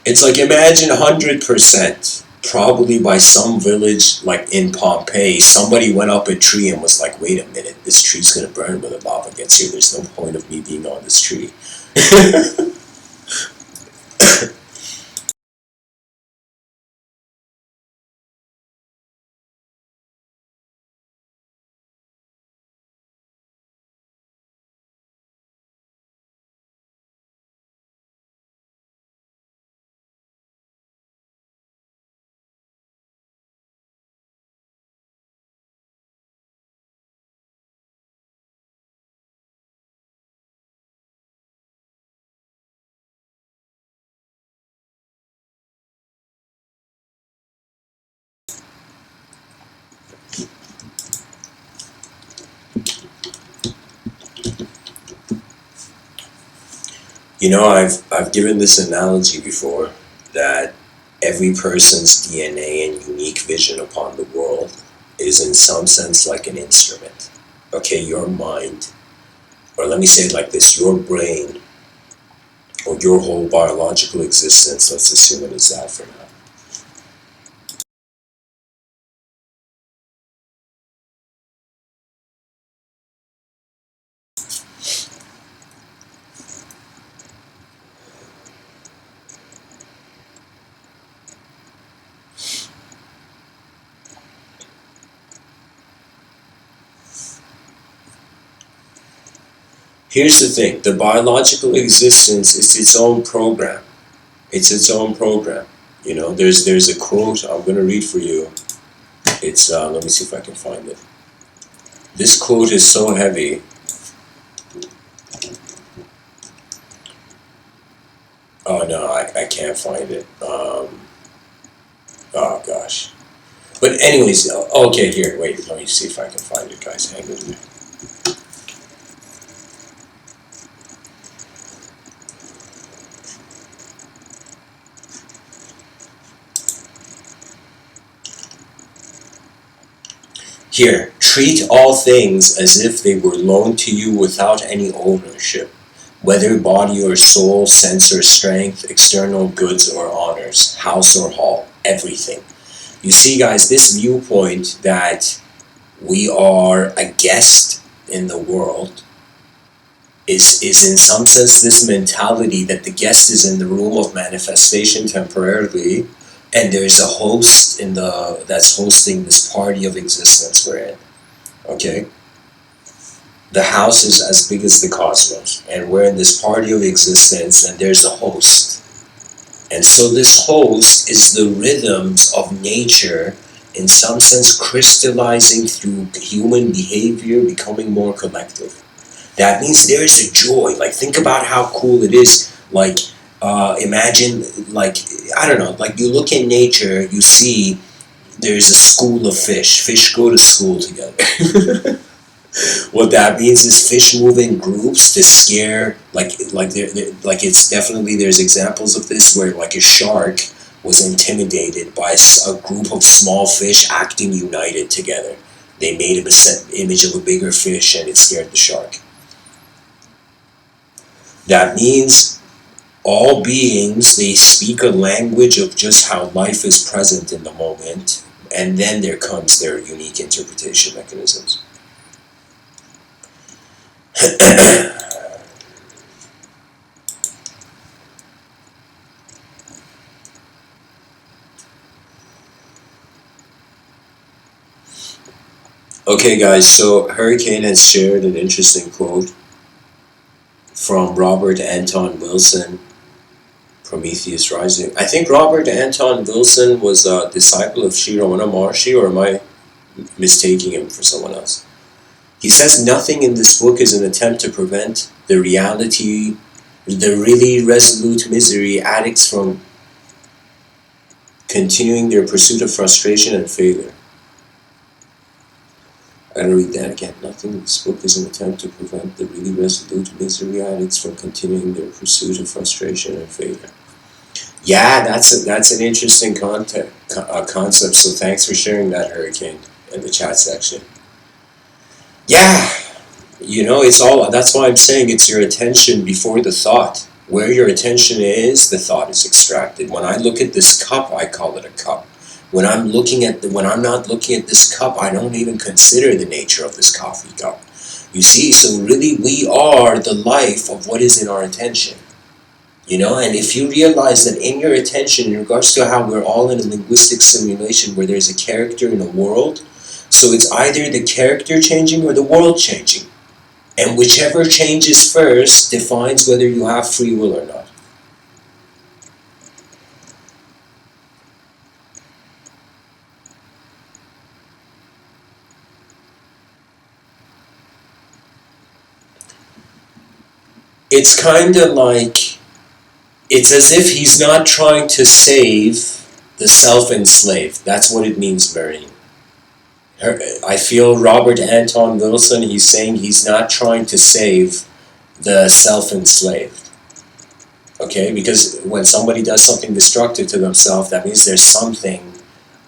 It's like, imagine 100%, probably by some village like in Pompeii, somebody went up a tree and was like, wait a minute, this tree's gonna burn when the lava gets here. There's no point of me being on this tree. You know, I've given this analogy before that every person's DNA and unique vision upon the world is in some sense like an instrument. Okay, your mind, or let me say it like this, your brain, or your whole biological existence, let's assume it is that for now. Here's the thing, the biological existence is its own program. It's its own program. You know, there's a quote I'm gonna read for you. It's let me see if I can find it. This quote is so heavy. Oh no, I can't find it. Oh gosh. But anyways, okay, here, wait, let me see if I can find it, guys. Hang with me. Here, treat all things as if they were loaned to you without any ownership, whether body or soul, sense or strength, external goods or honors, house or hall, everything. You see, guys, this viewpoint that we are a guest in the world is in some sense this mentality that the guest is in the room of manifestation temporarily, and there's a host in the that's hosting this party of existence we're in. Okay? The house is as big as the cosmos, and we're in this party of existence, and there's a host. And so this host is the rhythms of nature, in some sense crystallizing through human behavior, becoming more collective. That means there's a joy. Like, think about how cool it is. Like, imagine, like, I don't know, like you look in nature, you see there's a school of fish. Fish go to school together. What that means is fish move in groups to scare, like it's definitely, there's examples of this where like a shark was intimidated by a group of small fish acting united together. They made a set image of a bigger fish and it scared the shark. That means all beings, they speak a language of just how life is present in the moment, and then there comes their unique interpretation mechanisms. Okay guys, so Hurricane has shared an interesting quote from Robert Anton Wilson, Prometheus Rising. I think Robert Anton Wilson was a disciple of Sri Ramana Maharshi, or am I mistaking him for someone else? He says nothing in this book is an attempt to prevent the really resolute misery addicts from continuing their pursuit of frustration and failure. I'm going to read that again. Nothing in this book is an attempt to prevent the really resolute misery addicts from continuing their pursuit of frustration and failure. Yeah, that's an interesting concept. So thanks for sharing that, Hurricane, in the chat section. Yeah, you know, it's all, that's why I'm saying it's your attention before the thought. Where your attention is, the thought is extracted. When I look at this cup, I call it a cup. When I'm not looking at this cup, I don't even consider the nature of this coffee cup. You see, so really we are the life of what is in our attention. You know, and if you realize that in your attention, in regards to how we're all in a linguistic simulation where there's a character in a world, so it's either the character changing or the world changing. And whichever changes first defines whether you have free will or not. It's kind of like, it's as if he's not trying to save the self-enslaved. That's what it means, Mary. I feel Robert Anton Wilson, he's saying he's not trying to save the self-enslaved. Okay, because when somebody does something destructive to themselves, that means there's something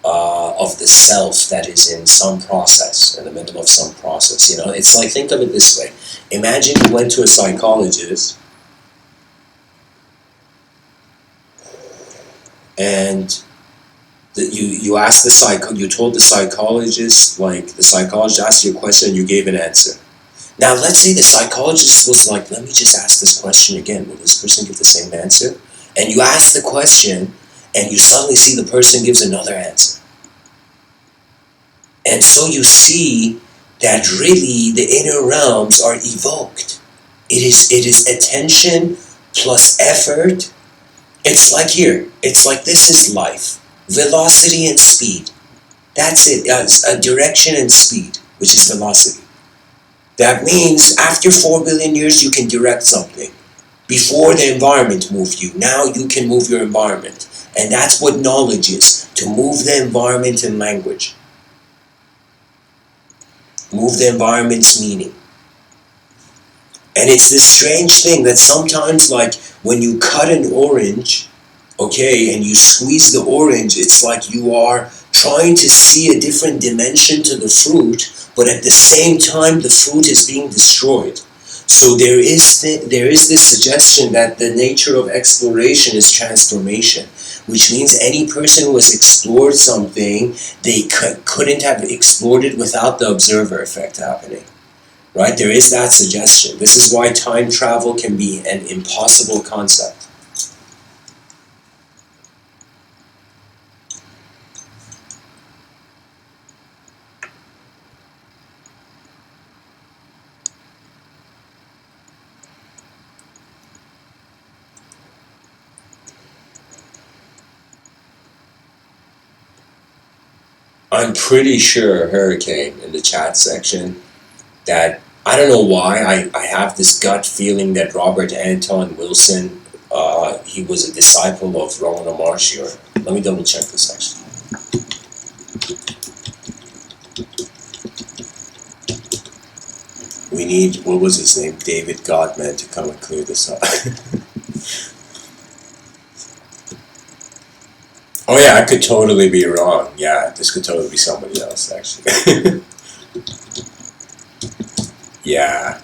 of the self that is in some process, in the middle of some process. You know, it's like, think of it this way. Imagine you went to a psychologist and you asked you told the psychologist, like the psychologist asked you a question and you gave an answer. Now let's say the psychologist was like, let me just ask this question again. Will this person give the same answer? And you ask the question and you suddenly see the person gives another answer. And so you see that really the inner realms are evoked. It is attention plus effort. It's like here. It's like this is life. Velocity and speed. That's it. A direction and speed, which is velocity. That means after 4 billion years you can direct something. Before the environment moved you, now you can move your environment. And that's what knowledge is, to move the environment and language. Move the environment's meaning. And it's this strange thing that sometimes, like when you cut an orange, okay, and you squeeze the orange, it's like you are trying to see a different dimension to the fruit, but at the same time the fruit is being destroyed. So there is this suggestion that the nature of exploration is transformation, which means any person who has explored something, they couldn't have explored it without the observer effect happening. Right? There is that suggestion. This is why time travel can be an impossible concept. I'm pretty sure, Hurricane, in the chat section, that I don't know why I have this gut feeling that Robert Anton Wilson, he was a disciple of Ramana Maharshi. Or let me double check this actually. We need, what was his name, David Godman, to come and clear this up. Oh yeah, I could totally be wrong. Yeah, this could totally be somebody else actually. Yeah,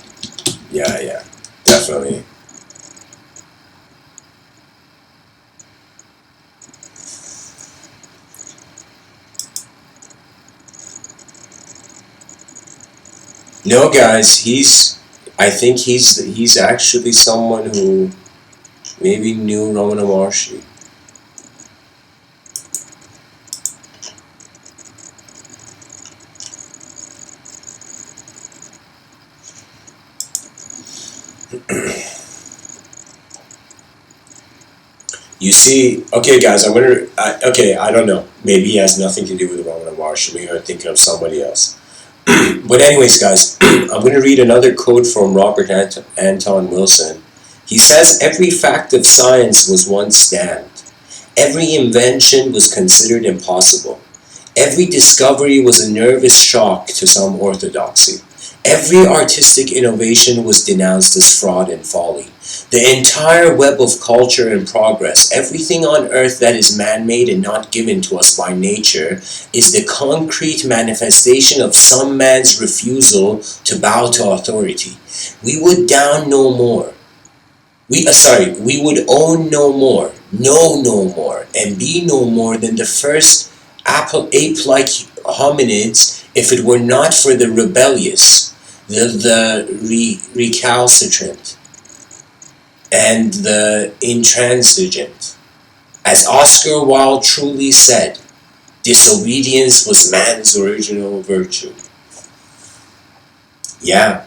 definitely. No, guys, I think he's actually someone who maybe knew Ramana Maharshi. You see, okay guys, okay, I don't know. Maybe he has nothing to do with Ramana Maharshi. Maybe I'm thinking of somebody else. But anyways, guys, I'm going to read another quote from Robert Anton Wilson. He says, every fact of science was once damned. Every invention was considered impossible. Every discovery was a nervous shock to some orthodoxy. Every artistic innovation was denounced as fraud and folly. The entire web of culture and progress, everything on earth that is man-made and not given to us by nature, is the concrete manifestation of some man's refusal to bow to authority. We would down no more. We would own no more, know no more, and be no more than the first ape-like hominids if it were not for the rebellious, the recalcitrant, and the intransigent. As Oscar Wilde truly said, disobedience was man's original virtue. Yeah,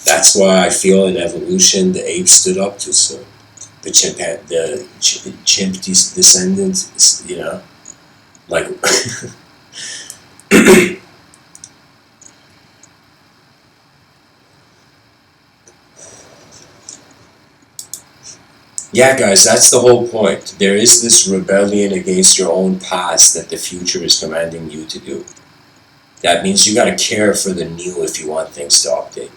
that's why I feel in evolution the ape stood up to so the chimp descendants, like yeah, guys, that's the whole point. There is this rebellion against your own past that the future is commanding you to do. That means you gotta care for the new if you want things to update.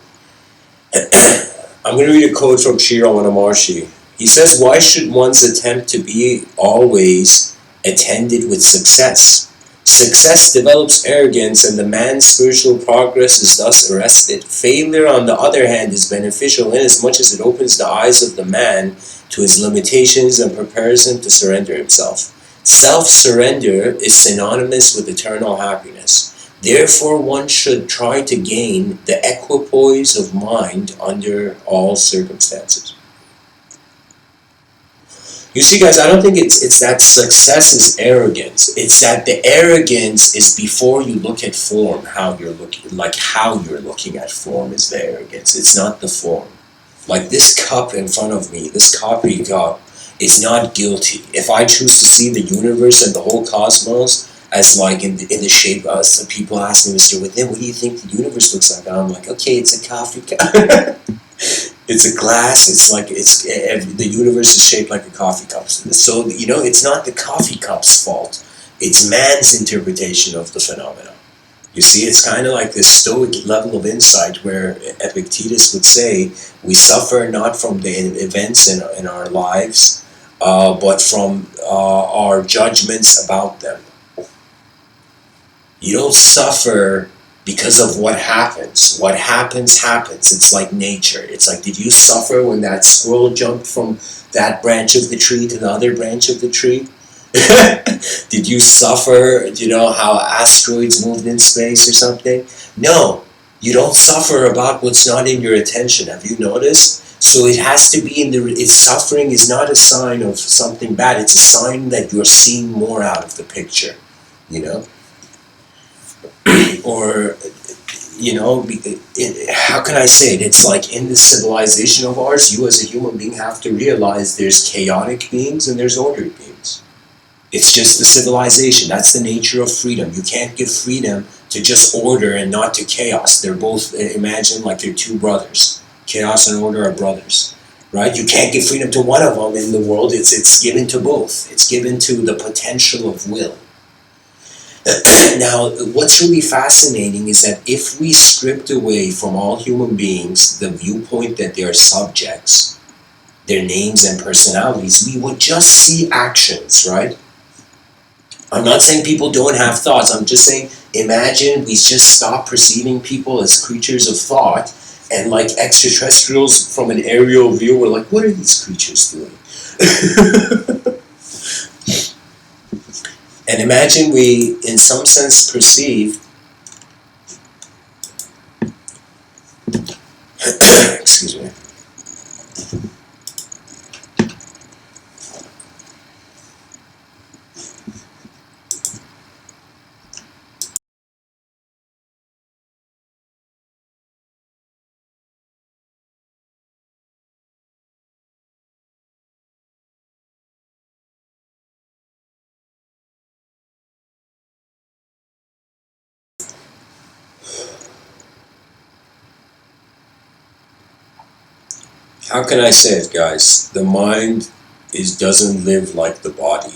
I'm going to read a quote from Shiro Onomarshi. He says, "Why should one's attempt to be always attended with success? Success develops arrogance and the man's spiritual progress is thus arrested. Failure, on the other hand, is beneficial inasmuch as it opens the eyes of the man to his limitations and prepares him to surrender himself. Self-surrender is synonymous with eternal happiness. Therefore, one should try to gain the equipoise of mind under all circumstances." You see, guys, I don't think it's that success is arrogance. It's that the arrogance is before you look at form, how you're looking at form is the arrogance. It's not the form. Like this cup in front of me, this coffee cup, is not guilty. If I choose to see the universe and the whole cosmos as like in the shape of, some people ask me, Mr. Within, what do you think the universe looks like? And I'm like, okay, it's a coffee cup. It's a glass. It's like the universe is shaped like a coffee cup. So it's not the coffee cup's fault. It's man's interpretation of the phenomena. You see, it's kind of like this stoic level of insight where Epictetus would say, we suffer not from the events in our lives, but from our judgments about them. You don't suffer because of what happens. What happens, happens. It's like nature. It's like, did you suffer when that squirrel jumped from that branch of the tree to the other branch of the tree? Did you suffer, how asteroids moved in space or something? No, you don't suffer about what's not in your attention. Have you noticed? So it has to be it's suffering is not a sign of something bad. It's a sign that you're seeing more out of the picture, or how can I say it? It's like in this civilization of ours, you as a human being have to realize there's chaotic beings and there's ordered beings. It's just the civilization. That's the nature of freedom. You can't give freedom to just order and not to chaos. They're both, imagine like they're two brothers. Chaos and order are brothers, right? You can't give freedom to one of them in the world. It's given to both. It's given to the potential of will. Now, what's really fascinating is that if we stripped away from all human beings the viewpoint that they are subjects, their names and personalities, we would just see actions, right? I'm not saying people don't have thoughts. I'm just saying, imagine we just stop perceiving people as creatures of thought, and like extraterrestrials from an aerial view, we're like, what are these creatures doing? And imagine we, in some sense, perceive, excuse me, how can I say it, guys? The mind doesn't live like the body.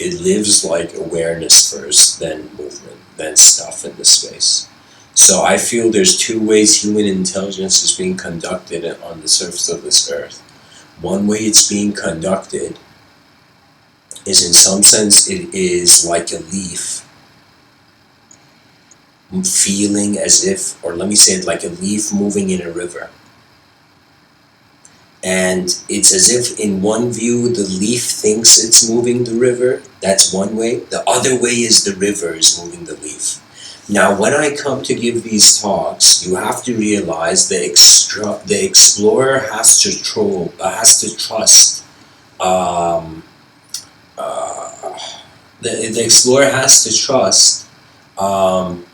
It lives like awareness first, then movement, then stuff in the space. So I feel there's two ways human intelligence is being conducted on the surface of this earth. One way it's being conducted is, in some sense, it is like a leaf feeling as if, or let me say it like a leaf moving in a river. And it's as if in one view the leaf thinks it's moving the river. That's one way. The other way is the river is moving the leaf. Now, when I come to give these talks, you have to realize the explorer has to trust. Um, uh, the explorer has to trust um,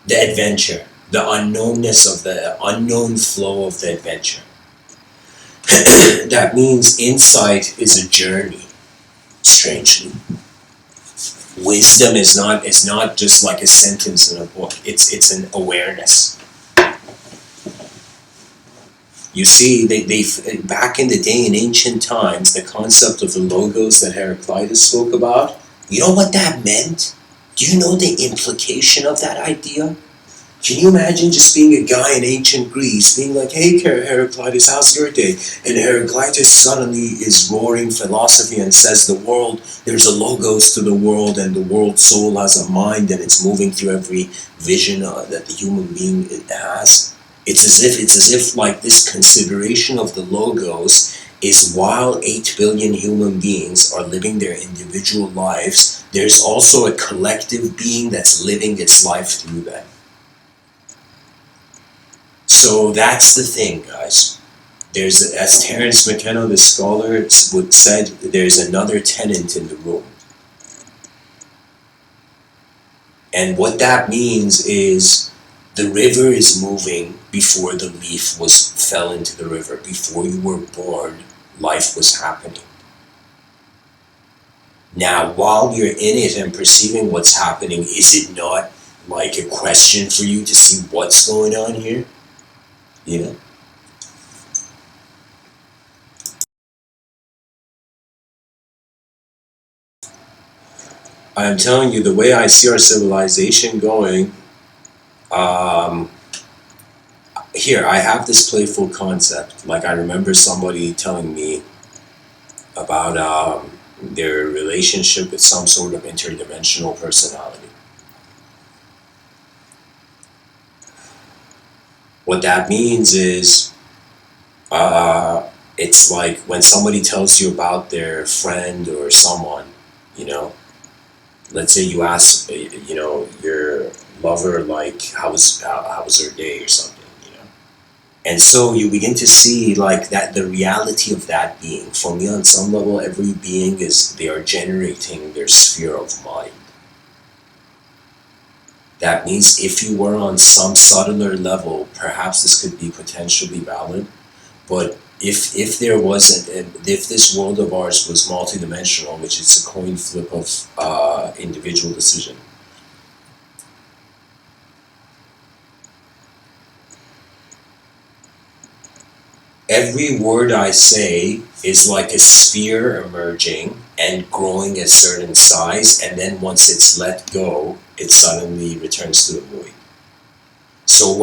the adventure, the unknownness of the unknown flow of the adventure. That means insight is a journey. Strangely, wisdom is not just like a sentence in a book. It's an awareness. You see, they back in the day in ancient times, the concept of the logos that Heraclitus spoke about. You know what that meant? Do you know the implication of that idea? Can you imagine just being a guy in ancient Greece, being like, "Hey, Heraclitus, how's your day?" And Heraclitus suddenly is roaring philosophy and says, "The world, there's a logos to the world, and the world soul has a mind, and it's moving through every vision that the human being has." It's as if like this consideration of the logos is while 8 billion human beings are living their individual lives, there's also a collective being that's living its life through them. So that's the thing, guys. There's, as Terence McKenna, the scholar, would said, there's another tenant in the room. And what that means is the river is moving before the leaf fell into the river. Before you were born, life was happening. Now, while you're in it and perceiving what's happening, is it not like a question for you to see what's going on here? You know? I'm telling you, the way I see our civilization going, um, here, I have this playful concept. Like, I remember somebody telling me about their relationship with some sort of interdimensional personality. What that means is, it's like when somebody tells you about their friend or someone, you know, let's say you ask, your lover, like, how was her day or something, you know? And so you begin to see, like, that the reality of that being. For me, on some level, every being they are generating their sphere of mind. That means if you were on some subtler level, perhaps this could be potentially valid. But if there wasn't, if this world of ours was multidimensional, which is a coin flip of individual decision, every word I say is like a sphere emerging and growing a certain size, and then once it's let go, it suddenly returns to the void. So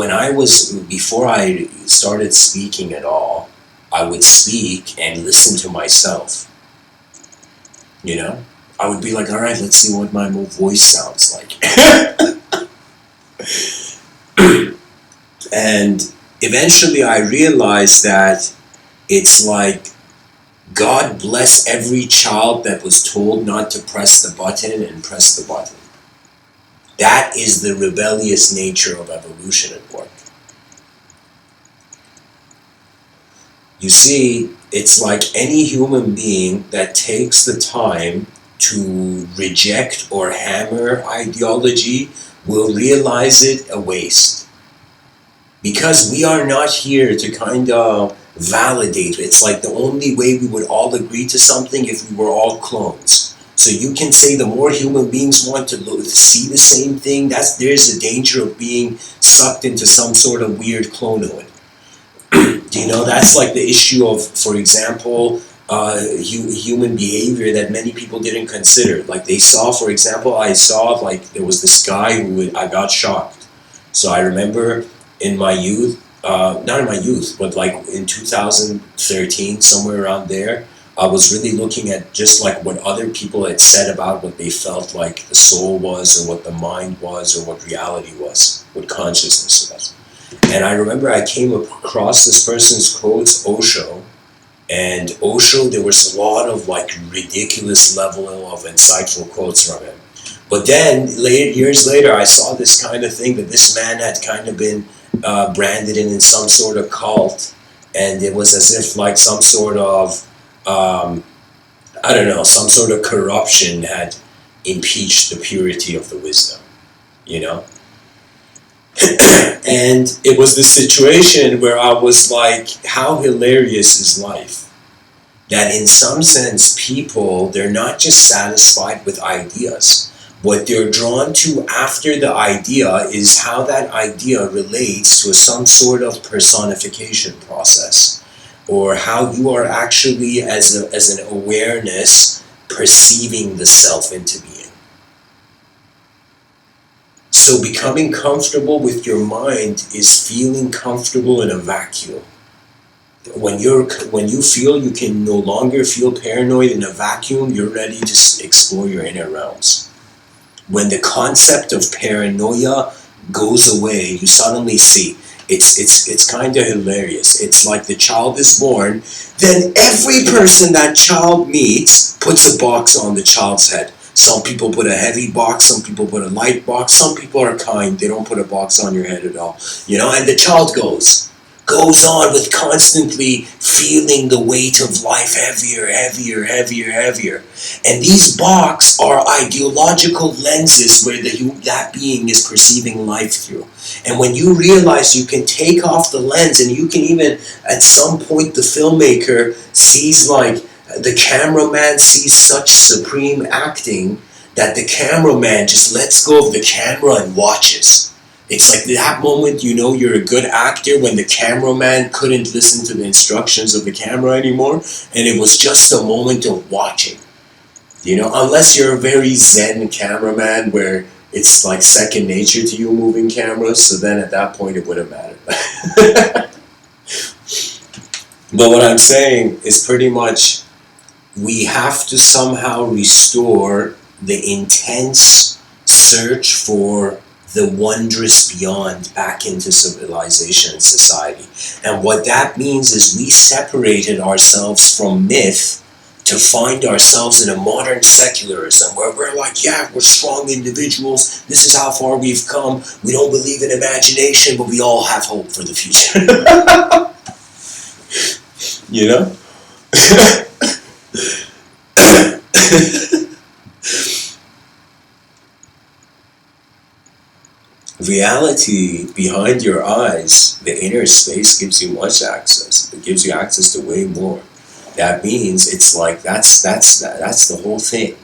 before I started speaking at all, I would speak and listen to myself, you know? I would be like, all right, let's see what my voice sounds like. And eventually I realized that it's like God bless every child that was told not to press the button and press the button. That is the rebellious nature of evolution at work. You see, it's like any human being that takes the time to reject or hammer ideology will realize it a waste. Because we are not here to kind of validate. It's like the only way we would all agree to something if we were all clones. So you can say the more human beings want to see the same thing, there's a danger of being sucked into some sort of weird clonehood. You know, that's like the issue of, for example, human behavior that many people didn't consider. Like they saw, for example, I saw like there was this guy I got shocked. So I remember in my youth, not in my youth, but like in 2013, somewhere around there, I was really looking at just like what other people had said about what they felt like the soul was, or what the mind was, or what reality was, what consciousness was. And I remember I came across this person's quotes, Osho, and Osho, there was a lot of like ridiculous level of insightful quotes from him. But then, years later, I saw this kind of thing that this man had kind of been branded in some sort of cult, and it was as if like some sort of um, I don't know, some sort of corruption had impeached the purity of the wisdom, you know. And it was the situation where I was like, how hilarious is life? That in some sense, people, they're not just satisfied with ideas. What they're drawn to after the idea is how that idea relates to some sort of personification process, or how you are actually, as an awareness, perceiving the self into being. So becoming comfortable with your mind is feeling comfortable in a vacuum. When you feel you can no longer feel paranoid in a vacuum, you're ready to explore your inner realms. When the concept of paranoia goes away, you suddenly see it's kind of hilarious. It's like the child is born, then every person that child meets puts a box on the child's head. Some people put a heavy box, some people put a light box, some people are kind, they don't put a box on your head at all. And the child goes on with constantly feeling the weight of life heavier, heavier, heavier, heavier. And these boxes are ideological lenses where that being is perceiving life through. And when you realize you can take off the lens, and you can even, at some point, the filmmaker sees, like, the cameraman sees such supreme acting that the cameraman just lets go of the camera and watches. It's like that moment you're a good actor, when the cameraman couldn't listen to the instructions of the camera anymore, and it was just a moment of watching. Unless you're a very zen cameraman where it's like second nature to you moving cameras, so then at that point it wouldn't matter. But what I'm saying is pretty much we have to somehow restore the intense search for the wondrous beyond back into civilization and society. And what that means is we separated ourselves from myth to find ourselves in a modern secularism where we're like, yeah, we're strong individuals, this is how far we've come, we don't believe in imagination, but we all have hope for the future. you know? Reality behind your eyes, the inner space, gives you much access. It gives you access to way more. That means it's like that's the whole thing.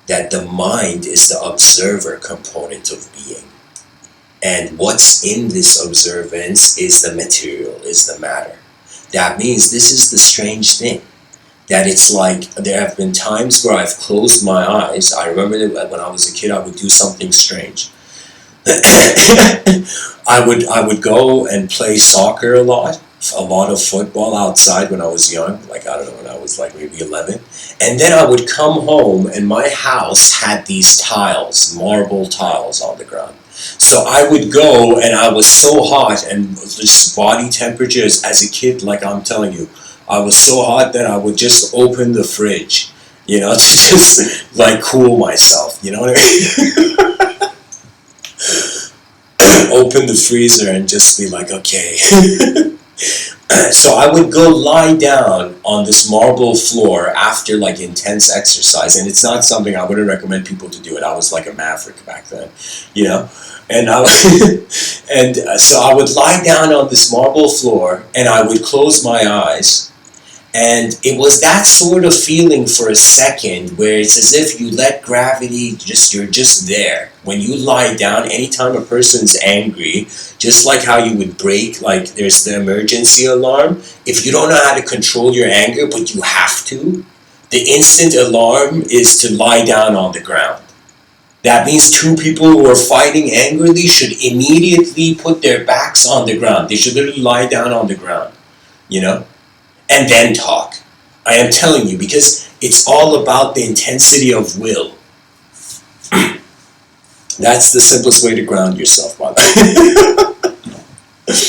That the mind is the observer component of being. And what's in this observance is the material, is the matter. That means this is the strange thing. That it's like there have been times where I've closed my eyes. I remember that when I was a kid, I would do something strange. I would go and play soccer a lot of football outside when I was young, like I don't know, when I was like maybe 11. And then I would come home and my house had these tiles, marble tiles on the ground. So I would go and I was so hot, and just body temperatures as a kid, like I'm telling you, I was so hot that I would just open the fridge, to just like cool myself, you know what I mean? Open the freezer and just be like, okay. So I would go lie down on this marble floor after like intense exercise, and it's not something I wouldn't recommend people to do it. I was like a maverick back then, and so I would lie down on this marble floor and I would close my eyes. And it was that sort of feeling for a second where it's as if you let gravity you're just there. When you lie down, anytime a person's angry, just like how you would brake, like there's the emergency alarm, if you don't know how to control your anger, but you have to, the instant alarm is to lie down on the ground. That means two people who are fighting angrily should immediately put their backs on the ground. They should literally lie down on the ground, and then talk. I am telling you, because it's all about the intensity of will. That's the simplest way to ground yourself, by the way.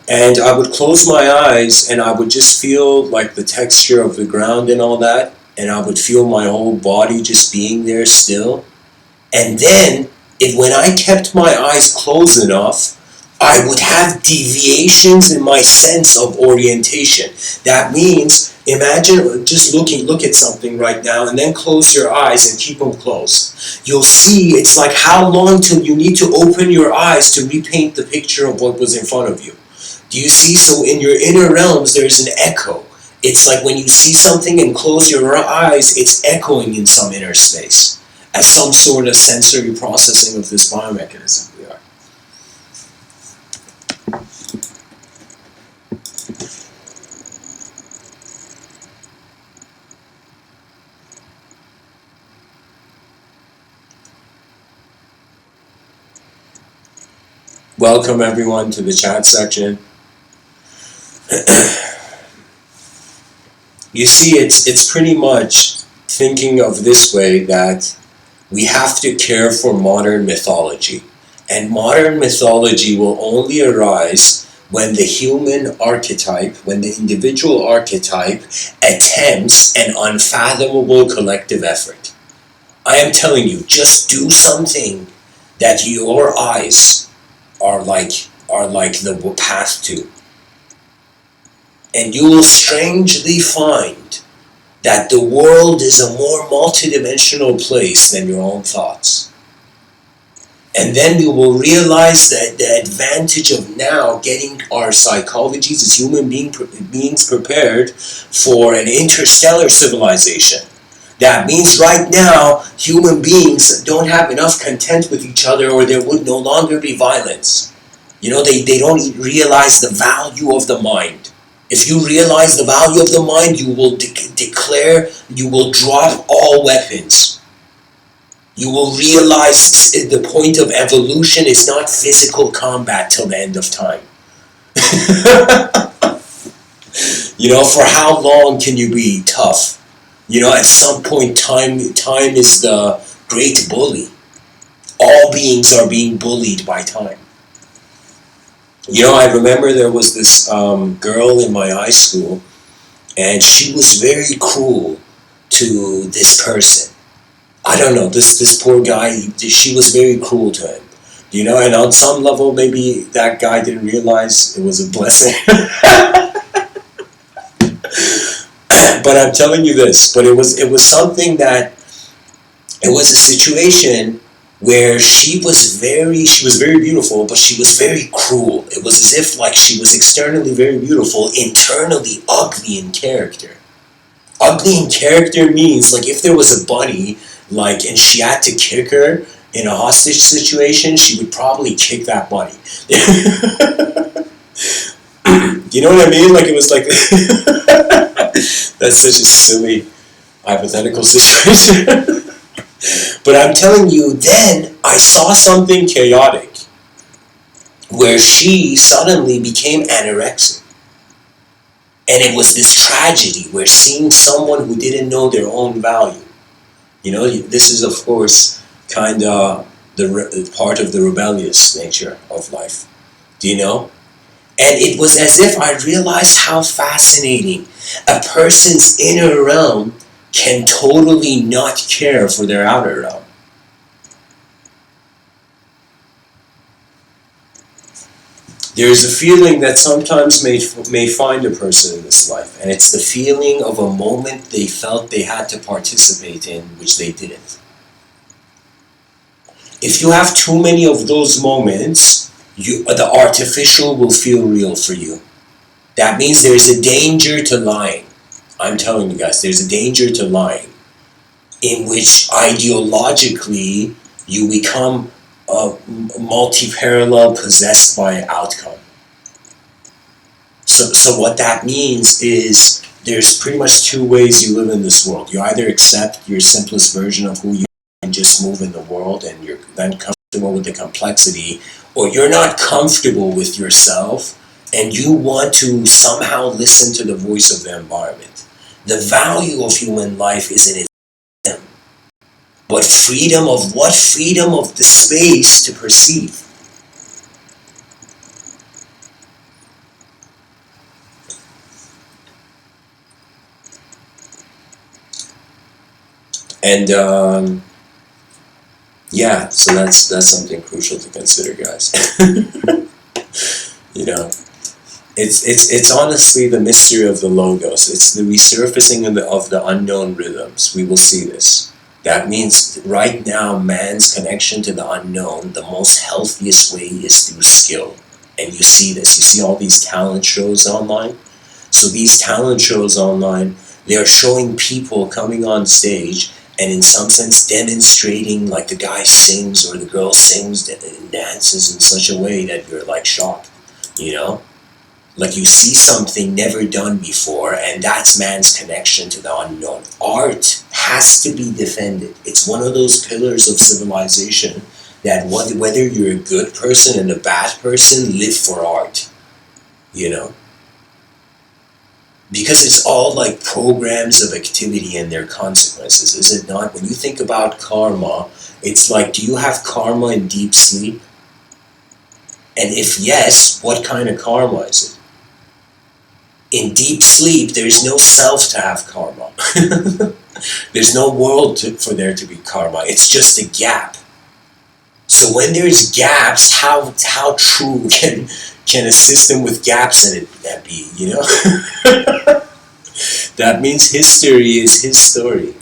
And I would close my eyes and I would just feel like the texture of the ground and all that. And I would feel my whole body just being there still. And then, when I kept my eyes closed enough, I would have deviations in my sense of orientation. That means, imagine just look at something right now and then close your eyes and keep them closed. You'll see it's like how long till you need to open your eyes to repaint the picture of what was in front of you. Do you see? So in your inner realms, there's an echo. It's like when you see something and close your eyes, it's echoing in some inner space as some sort of sensory processing of this biomechanism we are. Welcome everyone to the chat section. You see, it's pretty much thinking of this way that we have to care for modern mythology. And modern mythology will only arise when the human archetype, when the individual archetype attempts an unfathomable collective effort. I am telling you, just do something that your eyes are like the path to. And you will strangely find that the world is a more multidimensional place than your own thoughts. And then you will realize that the advantage of now getting our psychologies as human beings prepared for an interstellar civilization. That means right now, human beings don't have enough content with each other or there would no longer be violence. You know, they don't realize the value of the mind. If you realize the value of the mind, you will declare, you will drop all weapons. You will realize the point of evolution is not physical combat till the end of time. You know, for how long can you be tough? You know, at some point, time is the great bully. All beings are being bullied by time. You know, I remember there was this girl in my high school, and she was very cruel to this person. I don't know, this poor guy, she was very cruel to him. You know, and on some level, maybe that guy didn't realize it was a blessing. But I'm telling you this, but it was something that, it was a situation where she was very beautiful, but she was very cruel. It was as if like she was externally very beautiful, internally ugly in character. Ugly in character means like if there was a bunny, like, and she had to kick her in a hostage situation, she would probably kick that bunny. You know what I mean? Like it was like, that's such a silly hypothetical situation. But I'm telling you, then I saw something chaotic where she suddenly became anorexic. And it was this tragedy where seeing someone who didn't know their own value. You know, this is of course kind of the part of the rebellious nature of life. Do you know? And it was as if I realized how fascinating a person's inner realm can totally not care for their outer realm. There's a feeling that sometimes may find a person in this life, and it's the feeling of a moment they felt they had to participate in, which they didn't. If you have too many of those moments, the artificial will feel real for you. That means there's a danger to lying. I'm telling you guys, there's a danger to lying, in which ideologically you become multi-parallel possessed by outcome. So what that means is there's pretty much two ways you live in this world. You either accept your simplest version of who you are and just move in the world and you're then comfortable with the complexity, or you're not comfortable with yourself and you want to somehow listen to the voice of the environment. The value of human life is in its freedom. But freedom of what? Freedom of the space to perceive. And yeah, so that's something crucial to consider, guys. You know, it's honestly the mystery of the logos. It's the resurfacing of the unknown rhythms. We will see this. That means right now, man's connection to the unknown, the most healthiest way is through skill. And you see this. You see all these talent shows online. So these talent shows online, they are showing people coming on stage and in some sense demonstrating, like the guy sings or the girl sings and dances in such a way that you're like shocked, you know? Like you see something never done before, and that's man's connection to the unknown. Art has to be defended. It's one of those pillars of civilization that whether you're a good person and a bad person, live for art, you know? Because it's all like programs of activity and their consequences, is it not? When you think about karma, it's like, do you have karma in deep sleep? And if yes, what kind of karma is it? In deep sleep, there's no self to have karma. There's no world for there to be karma. It's just a gap. So when there's gaps, how true can a system with gaps in it that be, you know? That means history is his story.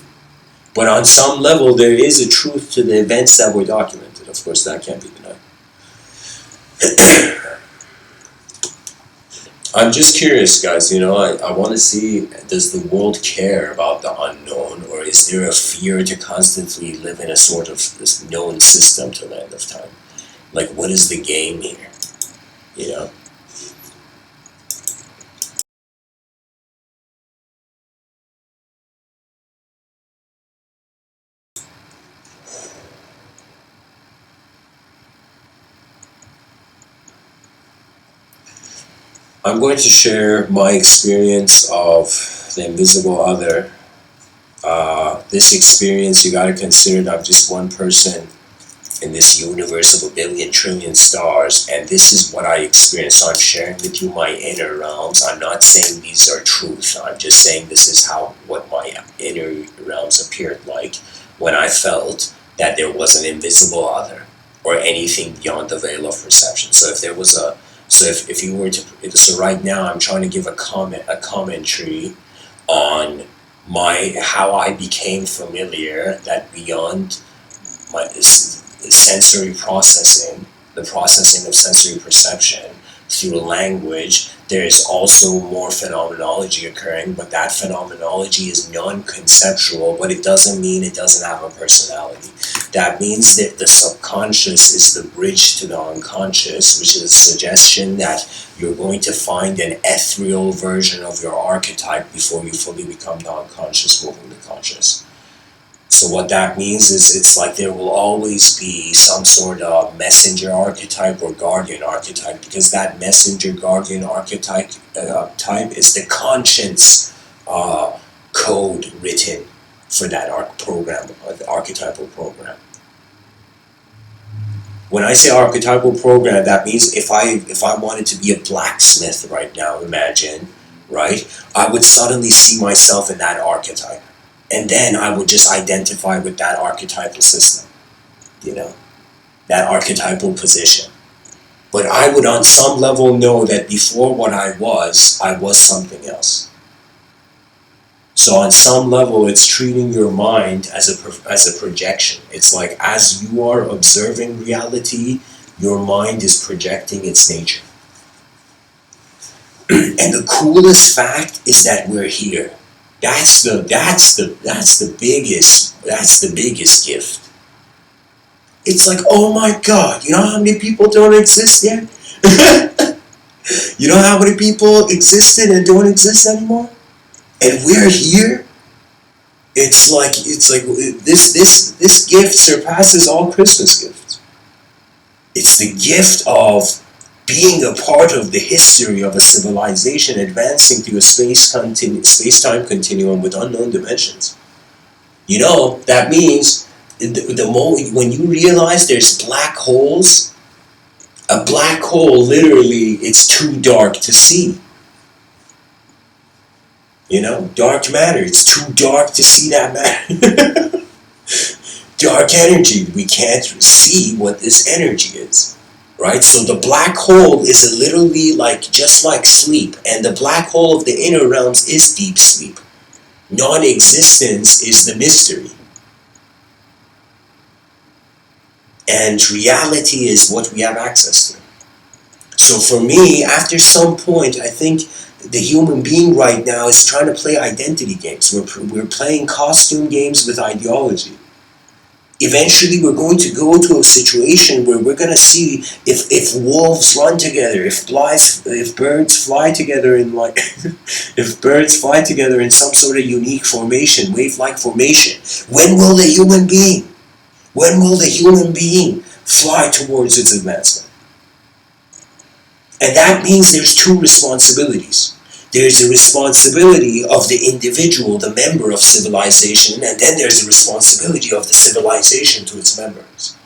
But on some level, there is a truth to the events that were documented. Of course, that can't be denied. I'm just curious, guys, you know, I want to see, does the world care about the unknown, or is there a fear to constantly live in a sort of this known system to the end of time? Like, what is the game here, you know? I'm going to share my experience of the invisible other. This experience, you gotta consider that I'm just one person in this universe of a billion trillion stars, and this is what I experienced. So I'm sharing with you my inner realms. I'm not saying these are truth. I'm just saying this is what my inner realms appeared like when I felt that there was an invisible other or anything beyond the veil of perception. So if there was a so if you were to, so right now I'm trying to give a commentary on how I became familiar that beyond my sensory processing, the processing of sensory perception through language, there is also more phenomenology occurring, but that phenomenology is non-conceptual, but it doesn't mean it doesn't have a personality. That means that the subconscious is the bridge to the unconscious, which is a suggestion that you're going to find an ethereal version of your archetype before you fully become the unconscious moving the conscious. So what that means is it's like there will always be some sort of messenger archetype or guardian archetype, because that messenger guardian archetype type is the conscience code written for that program, the archetypal program. When I say archetypal program, that means if I wanted to be a blacksmith right now, imagine, right? I would suddenly see myself in that archetype. And then I would just identify with that archetypal system, you know, that archetypal position. But I would on some level know that before what I was something else. So on some level, it's treating your mind as a projection. It's like as you are observing reality, your mind is projecting its nature. And the coolest fact is that we're here. That's the biggest gift. It's like, oh my God, you know how many people don't exist yet? You know how many people existed and don't exist anymore? And we're here. It's like this gift surpasses all Christmas gifts. It's the gift of being a part of the history of a civilization advancing through a space-time continuum with unknown dimensions. You know, that means the moment when you realize there's black holes, a black hole literally, it's too dark to see. You know, dark matter, it's too dark to see that matter. dark energy. We can't see what this energy is, right? So the black hole is literally like just like sleep, and the black hole of the inner realms is deep sleep. Non-existence is the mystery, and reality is what we have access to. So for me, after some point, I think the human being right now is trying to play identity games. We're playing costume games with ideology. Eventually we're going to go to a situation where we're going to see if wolves run together, if birds fly together in like if birds fly together in some sort of unique formation, wave-like formation. When will the human being fly towards its advancement? And that means there's two responsibilities. There's a responsibility of the individual, the member of civilization, and then there's a responsibility of the civilization to its members.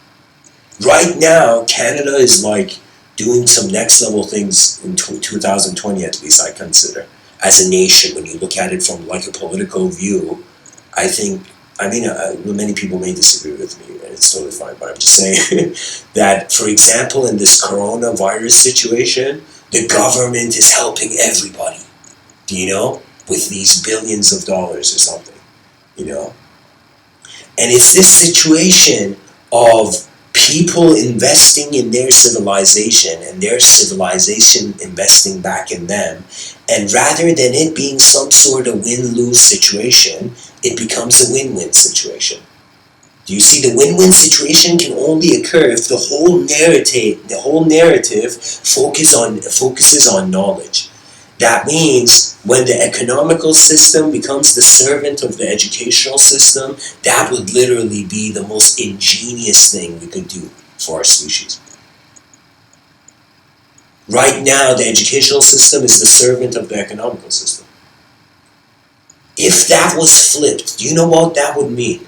Right now, Canada is like doing some next level things in 2020, at least I consider, as a nation. When you look at it from like a political view, I think, many people may disagree with me, and it's totally fine, but I'm just saying that, for example, in this coronavirus situation, the government is helping everybody, with these billions of dollars or something, And it's this situation of people investing in their civilization and their civilization investing back in them, and rather than it being some sort of win-lose situation, it becomes a win-win situation. Do you see? The win-win situation can only occur if the whole narrative focuses on knowledge. That means when the economical system becomes the servant of the educational system, that would literally be the most ingenious thing we could do for our species. Right now, the educational system is the servant of the economical system. If that was flipped, do you know what that would mean?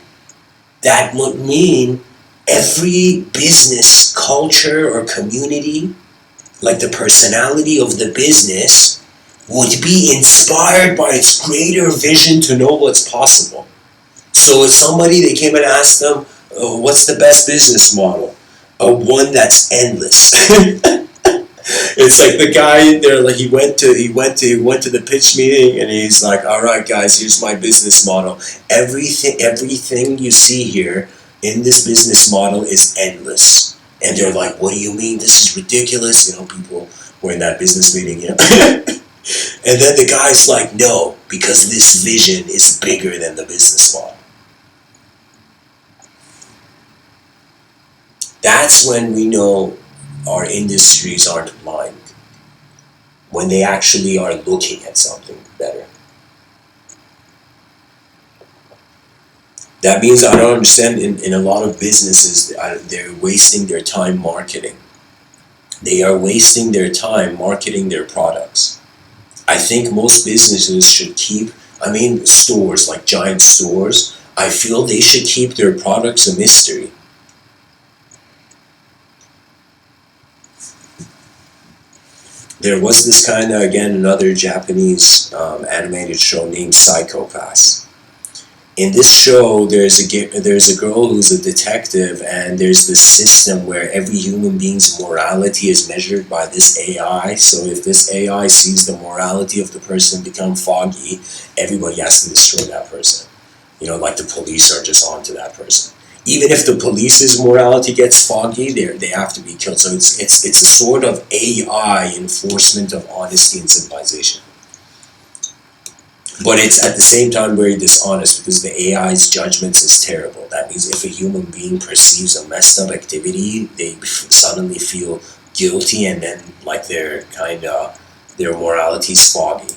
That would mean every business culture or community, like the personality of the business, would be inspired by its greater vision to know what's possible. So if they came and asked them, what's the best business model? One that's endless. It's like the guy in there, like he went to the pitch meeting, and he's like, all right guys, here's my business model. Everything you see here in this business model is endless. And they're like, what do you mean? This is ridiculous. People were in that business meeting, And then the guy's like, no, because this vision is bigger than the business model. That's when we know our industries aren't blind, when they actually are looking at something better. That means I don't understand, in a lot of businesses, they're wasting their time marketing. They are wasting their time marketing their products. I think most businesses should keep, stores, like giant stores, I feel they should keep their products a mystery. There was this kind of, again, another Japanese animated show named Psycho-Pass. In this show, there's a girl who's a detective, and there's this system where every human being's morality is measured by this AI. So if this AI sees the morality of the person become foggy, everybody has to destroy that person. Like the police are just onto that person. Even if the police's morality gets foggy, they have to be killed. So it's a sort of AI enforcement of honesty and civilization. But it's at the same time very dishonest, because the AI's judgments is terrible. That means if a human being perceives a messed up activity, they suddenly feel guilty, and then like their morality's foggy.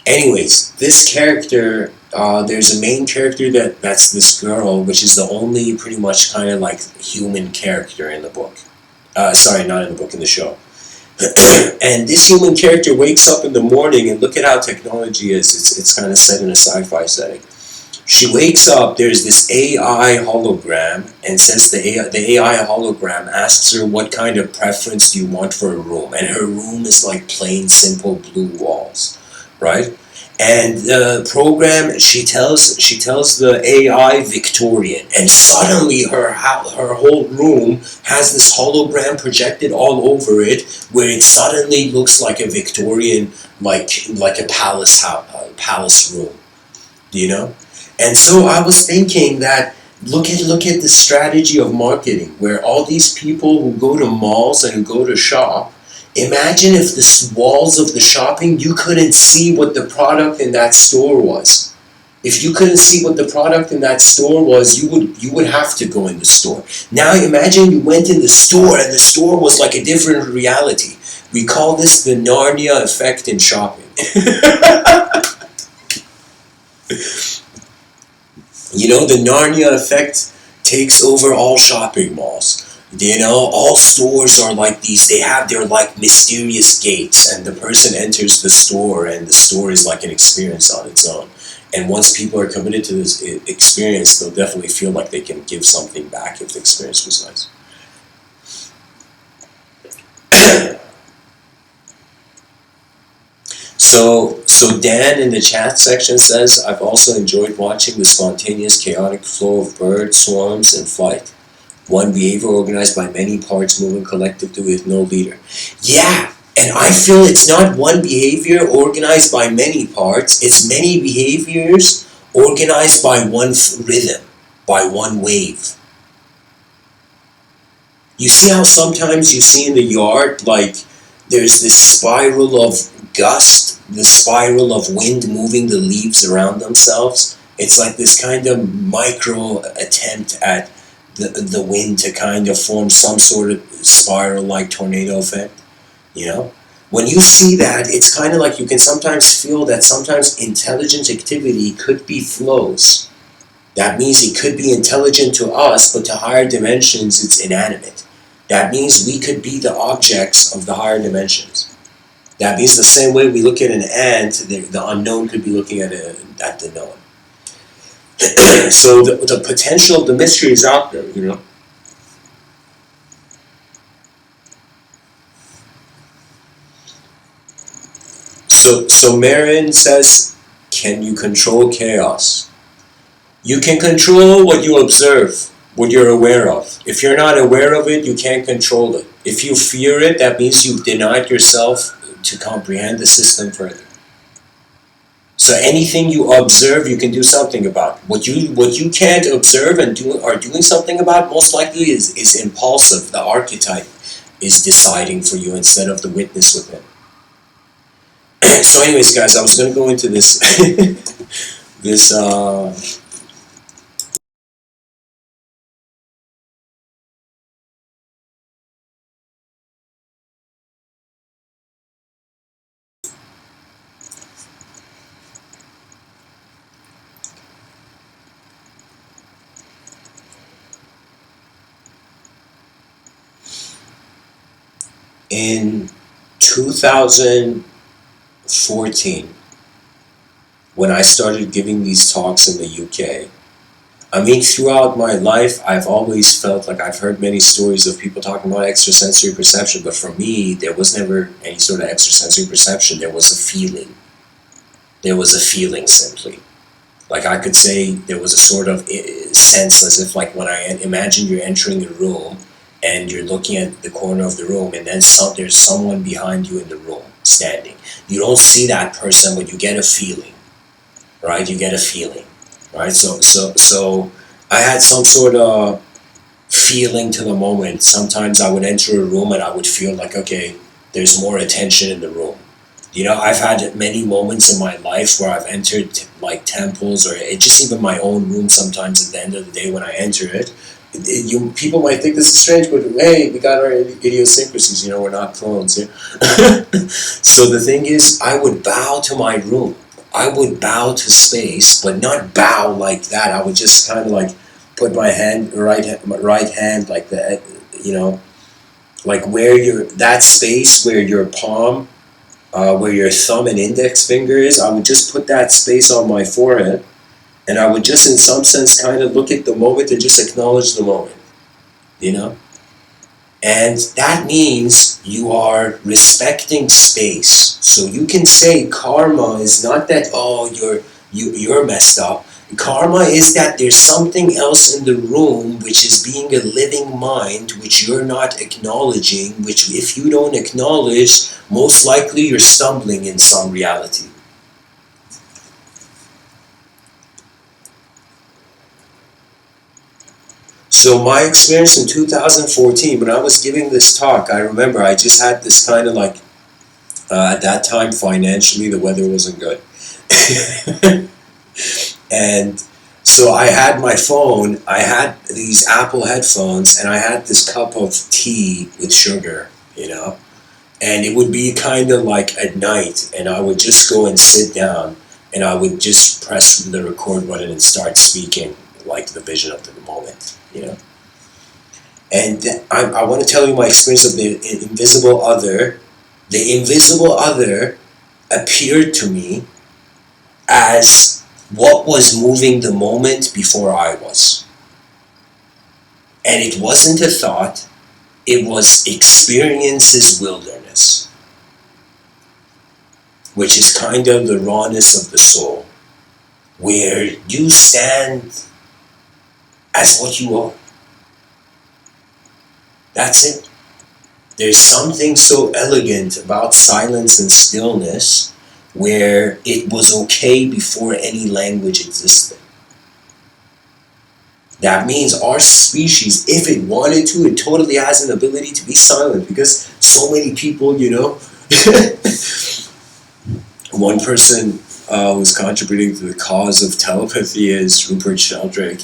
Anyways, this character, there's a main character that's this girl, which is the only pretty much kind of like human character in the book. Sorry, not in the book, in the show. And this human character wakes up in the morning, and look at how technology is. It's kind of set in a sci-fi setting. She wakes up, there's this AI hologram, and says the AI hologram asks her what kind of preference do you want for a room. And her room is like plain, simple blue walls. right? And the program, she tells the AI Victorian, and suddenly her whole room has this hologram projected all over it, where it suddenly looks like a Victorian, like a palace room, you know. And so I was thinking that look at the strategy of marketing, where all these people who go to malls and who go to shop, imagine if the walls of the shopping, you couldn't see what the product in that store was. If you couldn't see what the product in that store was, you would have to go in the store. Now imagine you went in the store and the store was like a different reality. We call this the Narnia effect in shopping. You know, the Narnia effect takes over all shopping malls. You know, all stores are like these, they have their like mysterious gates, and the person enters the store, and the store is like an experience on its own. And once people are committed to this experience, they'll definitely feel like they can give something back if the experience was nice. So Dan in the chat section says, I've also enjoyed watching the spontaneous, chaotic flow of bird swarms in flight. One behavior organized by many parts moving collectively with no leader. Yeah, and I feel it's not one behavior organized by many parts, it's many behaviors organized by one rhythm, by one wave. You see how sometimes you see in the yard, like, there's this spiral of gust, the spiral of wind moving the leaves around themselves. It's like this kind of micro attempt at the wind to kind of form some sort of spiral like tornado effect, you know? When you see that, it's kind of like you can sometimes feel that sometimes intelligent activity could be flows. That means it could be intelligent to us, but to higher dimensions, it's inanimate. That means we could be the objects of the higher dimensions. That means the same way we look at an ant, the unknown could be looking at the known. So the potential, the mystery is out there, you know. So Marin says, can you control chaos? You can control what you observe, what you're aware of. If you're not aware of it, you can't control it. If you fear it, that means you've denied yourself to comprehend the system further. So anything you observe, you can do something about. What you can't observe and are doing something about, most likely is impulsive. The archetype is deciding for you instead of the witness within. So anyways, guys, I was going to go into this this in 2014, when I started giving these talks in the UK. I mean, throughout my life, I've always felt like I've heard many stories of people talking about extrasensory perception, but for me, there was never any sort of extrasensory perception. There was a feeling. There was a feeling simply. Like I could say there was a sort of sense as if like when I imagine you're entering a room and you're looking at the corner of the room and then there's someone behind you in the room standing. You don't see that person, but you get a feeling, right? You get a feeling, right? So I had some sort of feeling to the moment. Sometimes I would enter a room and I would feel like, okay, there's more attention in the room. You know, I've had many moments in my life where I've entered like temples, or just even my own room sometimes at the end of the day when I enter it. People might think this is strange, but hey, we got our idiosyncrasies, you know, we're not clones here. So the thing is, I would bow to my room. I would bow to space, but not bow like that. I would just kind of like put my right hand like that, you know, like that space where your palm, where your thumb and index finger is, I would just put that space on my forehead, and I would just in some sense kind of look at the moment and just acknowledge the moment, you know? And that means you are respecting space. So you can say karma is not that, oh, you're messed up. Karma is that there's something else in the room which is being a living mind which you're not acknowledging, which if you don't acknowledge, most likely you're stumbling in some reality. So my experience in 2014, when I was giving this talk, I remember I just had this kind of like, at that time financially the weather wasn't good. And so I had my phone, I had these Apple headphones, and I had this cup of tea with sugar, you know? And it would be kind of like at night, and I would just go and sit down, and I would just press the record button and start speaking, like the vision of the moment, you know? And I want to tell you my experience of the invisible other. The invisible other appeared to me as what was moving the moment before I was. And it wasn't a thought, it was experience's wilderness, which is kind of the rawness of the soul, where you stand as what you are. That's it. There's something so elegant about silence and stillness where it was okay before any language existed. That means our species, if it wanted to, it totally has an ability to be silent, because so many people, you know, one person who's contributing to the cause of telepathy is Rupert Sheldrake.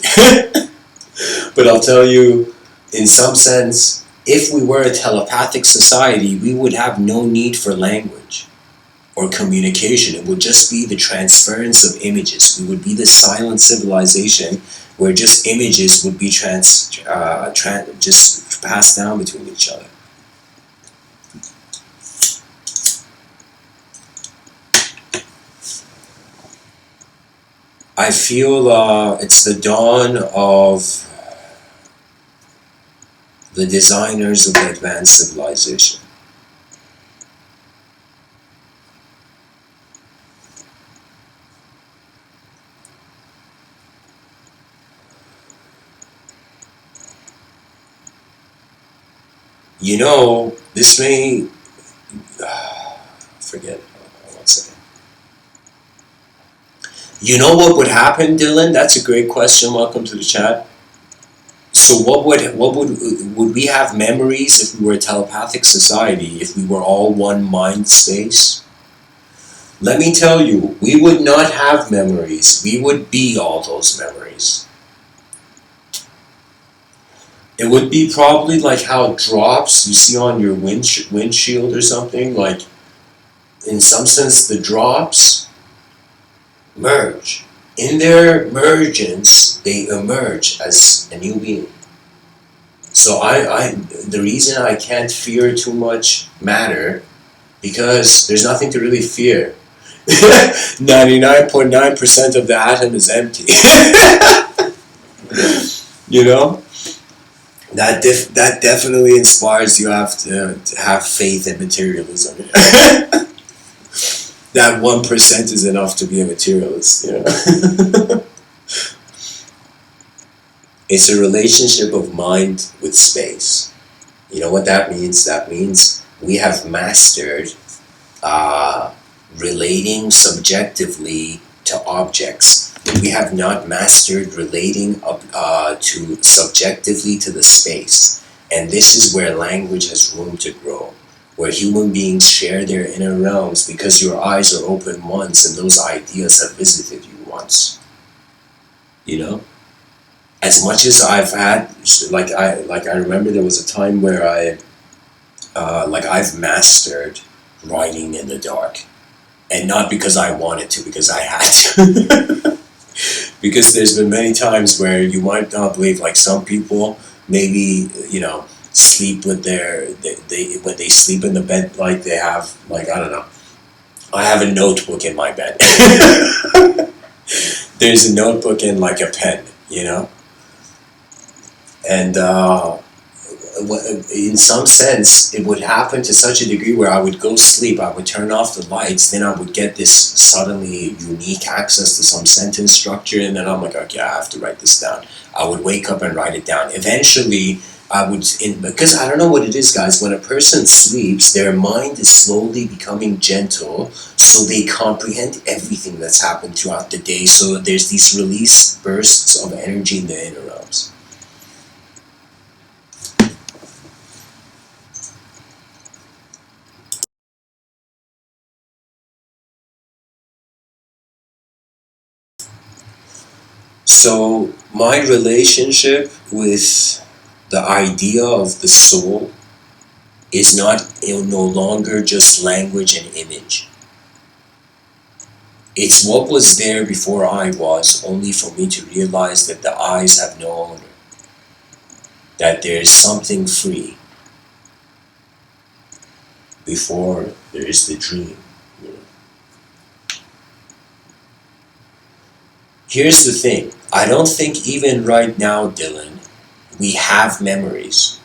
But I'll tell you, in some sense, if we were a telepathic society, we would have no need for language or communication. It would just be the transference of images. We would be the silent civilization where just images would be just passed down between each other. I feel it's the dawn of the designers of the advanced civilization. You know, this may... forget it. One second. You know what would happen, Dylan? That's a great question. Welcome to the chat. So what would we have memories if we were a telepathic society, if we were all one mind space? Let me tell you, we would not have memories. We would be all those memories. It would be probably like how drops you see on your windshield or something, like in some sense the drops merge. In their emergence, they emerge as a new being. So the reason I can't fear too much matter, because there's nothing to really fear. 99.9% of the atom is empty. You know? That definitely inspires you to have faith in materialism. That 1% is enough to be a materialist, you know? It's a relationship of mind with space. You know what that means? That means we have mastered relating subjectively to objects. We have not mastered relating subjectively to the space. And this is where language has room to grow, where human beings share their inner realms, because your eyes are open once and those ideas have visited you once. You know? As much as I've had, I remember there was a time where I've mastered writing in the dark. And not because I wanted to, because I had to. Because there's been many times where you might not believe, like some people maybe, you know, sleep with when they sleep in the bed, like they have, like, I don't know. I have a notebook in my bed. There's a notebook and like a pen, you know? And in some sense, it would happen to such a degree where I would go sleep, I would turn off the lights, then I would get this suddenly unique access to some sentence structure, and then I'm like, okay, I have to write this down. I would wake up and write it down. Eventually, because I don't know what it is, guys, when a person sleeps, their mind is slowly becoming gentle, so they comprehend everything that's happened throughout the day, so there's these release bursts of energy in the inner realms. So my relationship with the idea of the soul is no longer just language and image. It's what was there before I was, only for me to realize that the eyes have no owner, that there is something free before there is the dream. You know? Here's the thing, I don't think even right now, Dylan, we have memories.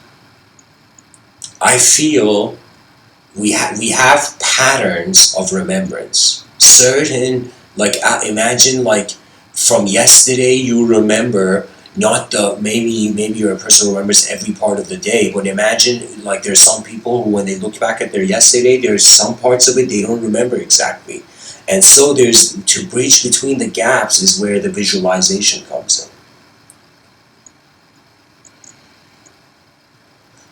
I feel we have patterns of remembrance. Certain, like, imagine, like, from yesterday you remember not the, maybe you're a person who remembers every part of the day, but imagine, like, there's some people who, when they look back at their yesterday, there's some parts of it they don't remember exactly. And so there's, to bridge between the gaps is where the visualization comes in.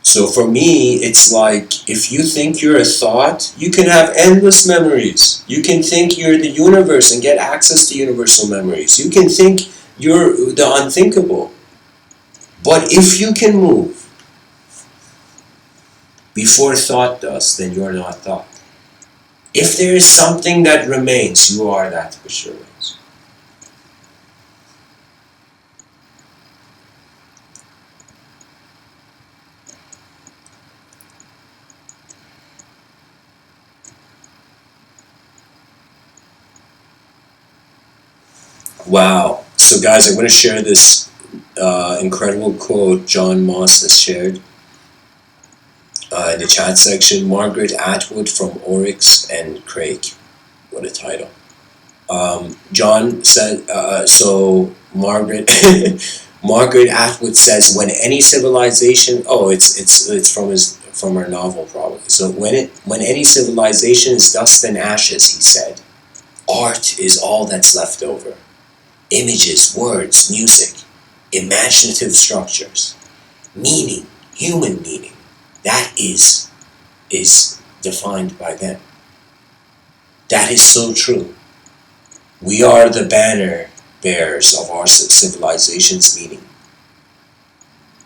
So for me, it's like, if you think you're a thought, you can have endless memories. You can think you're the universe and get access to universal memories. You can think you're the unthinkable. But if you can move before thought does, then you're not thought. If there is something that remains, you are that which remains. Wow. So guys, I'm going to share this incredible quote John Moss has shared in the chat section. Margaret Atwood from Oryx and Craig. What a title. John said, so Margaret Margaret Atwood says, when any civilization, oh, it's from her novel probably. So when any civilization is dust and ashes, he said, art is all that's left over. Images, words, music, imaginative structures, meaning, human meaning, that is defined by them. That is so true. We are the banner bearers of our civilization's meaning.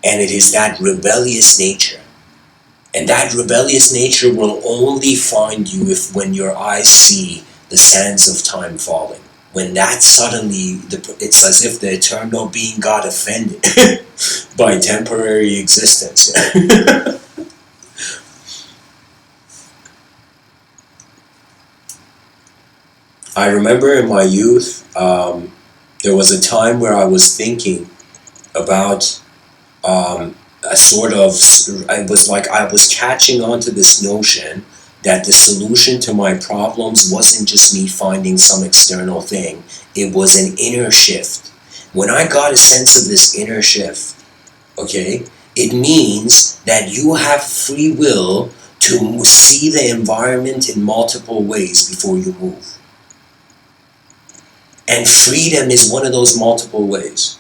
And it is that rebellious nature. And that rebellious nature will only find you if when your eyes see the sands of time falling. When that suddenly, it's as if the eternal being got offended by temporary existence. I remember in my youth, there was a time where I was thinking about a sort of, I was catching on to this notion that the solution to my problems wasn't just me finding some external thing, it was an inner shift. When I got a sense of this inner shift, okay, it means that you have free will to see the environment in multiple ways before you move. And freedom is one of those multiple ways.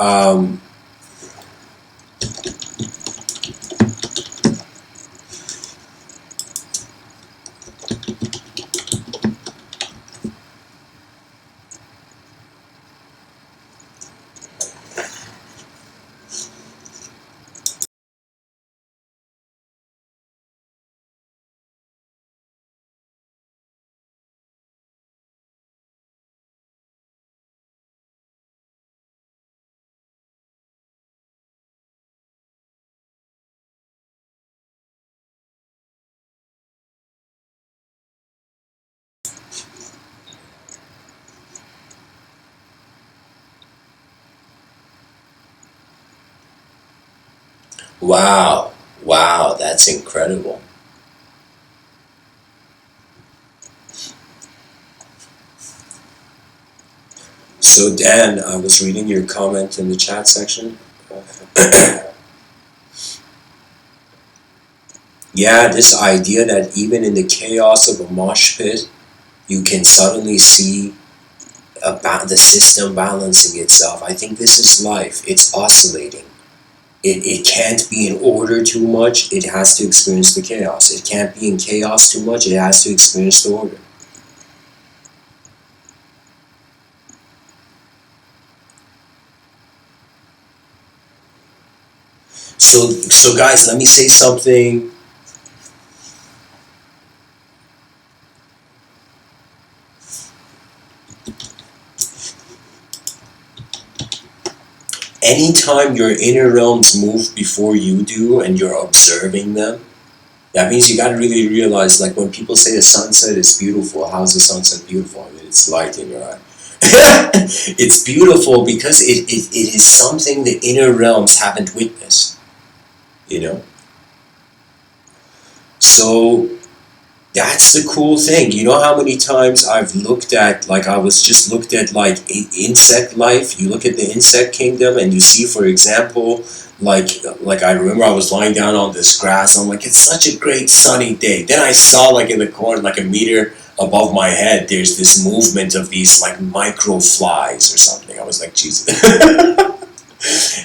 Um, wow, wow, that's incredible. So Dan, I was reading your comment in the chat section. Yeah, this idea that even in the chaos of a mosh pit, you can suddenly see about the system balancing itself. I think this is life. It's oscillating. It can't be in order too much. It has to experience the chaos. It can't be in chaos too much. It has to experience the order. So guys, let me say something. Anytime your inner realms move before you do and you're observing them, that means you got to really realize, like when people say a sunset is beautiful, how's the sunset beautiful? I mean, it's light in your eye. It's beautiful because it is something the inner realms haven't witnessed, you know? So that's the cool thing. You know how many times I've looked at, like I was just looked at like insect life. You look at the insect kingdom and you see, for example, like I remember I was lying down on this grass. I'm like, it's such a great sunny day. Then I saw like in the corner, like a meter above my head, there's this movement of these like micro flies or something. I was like, Jesus.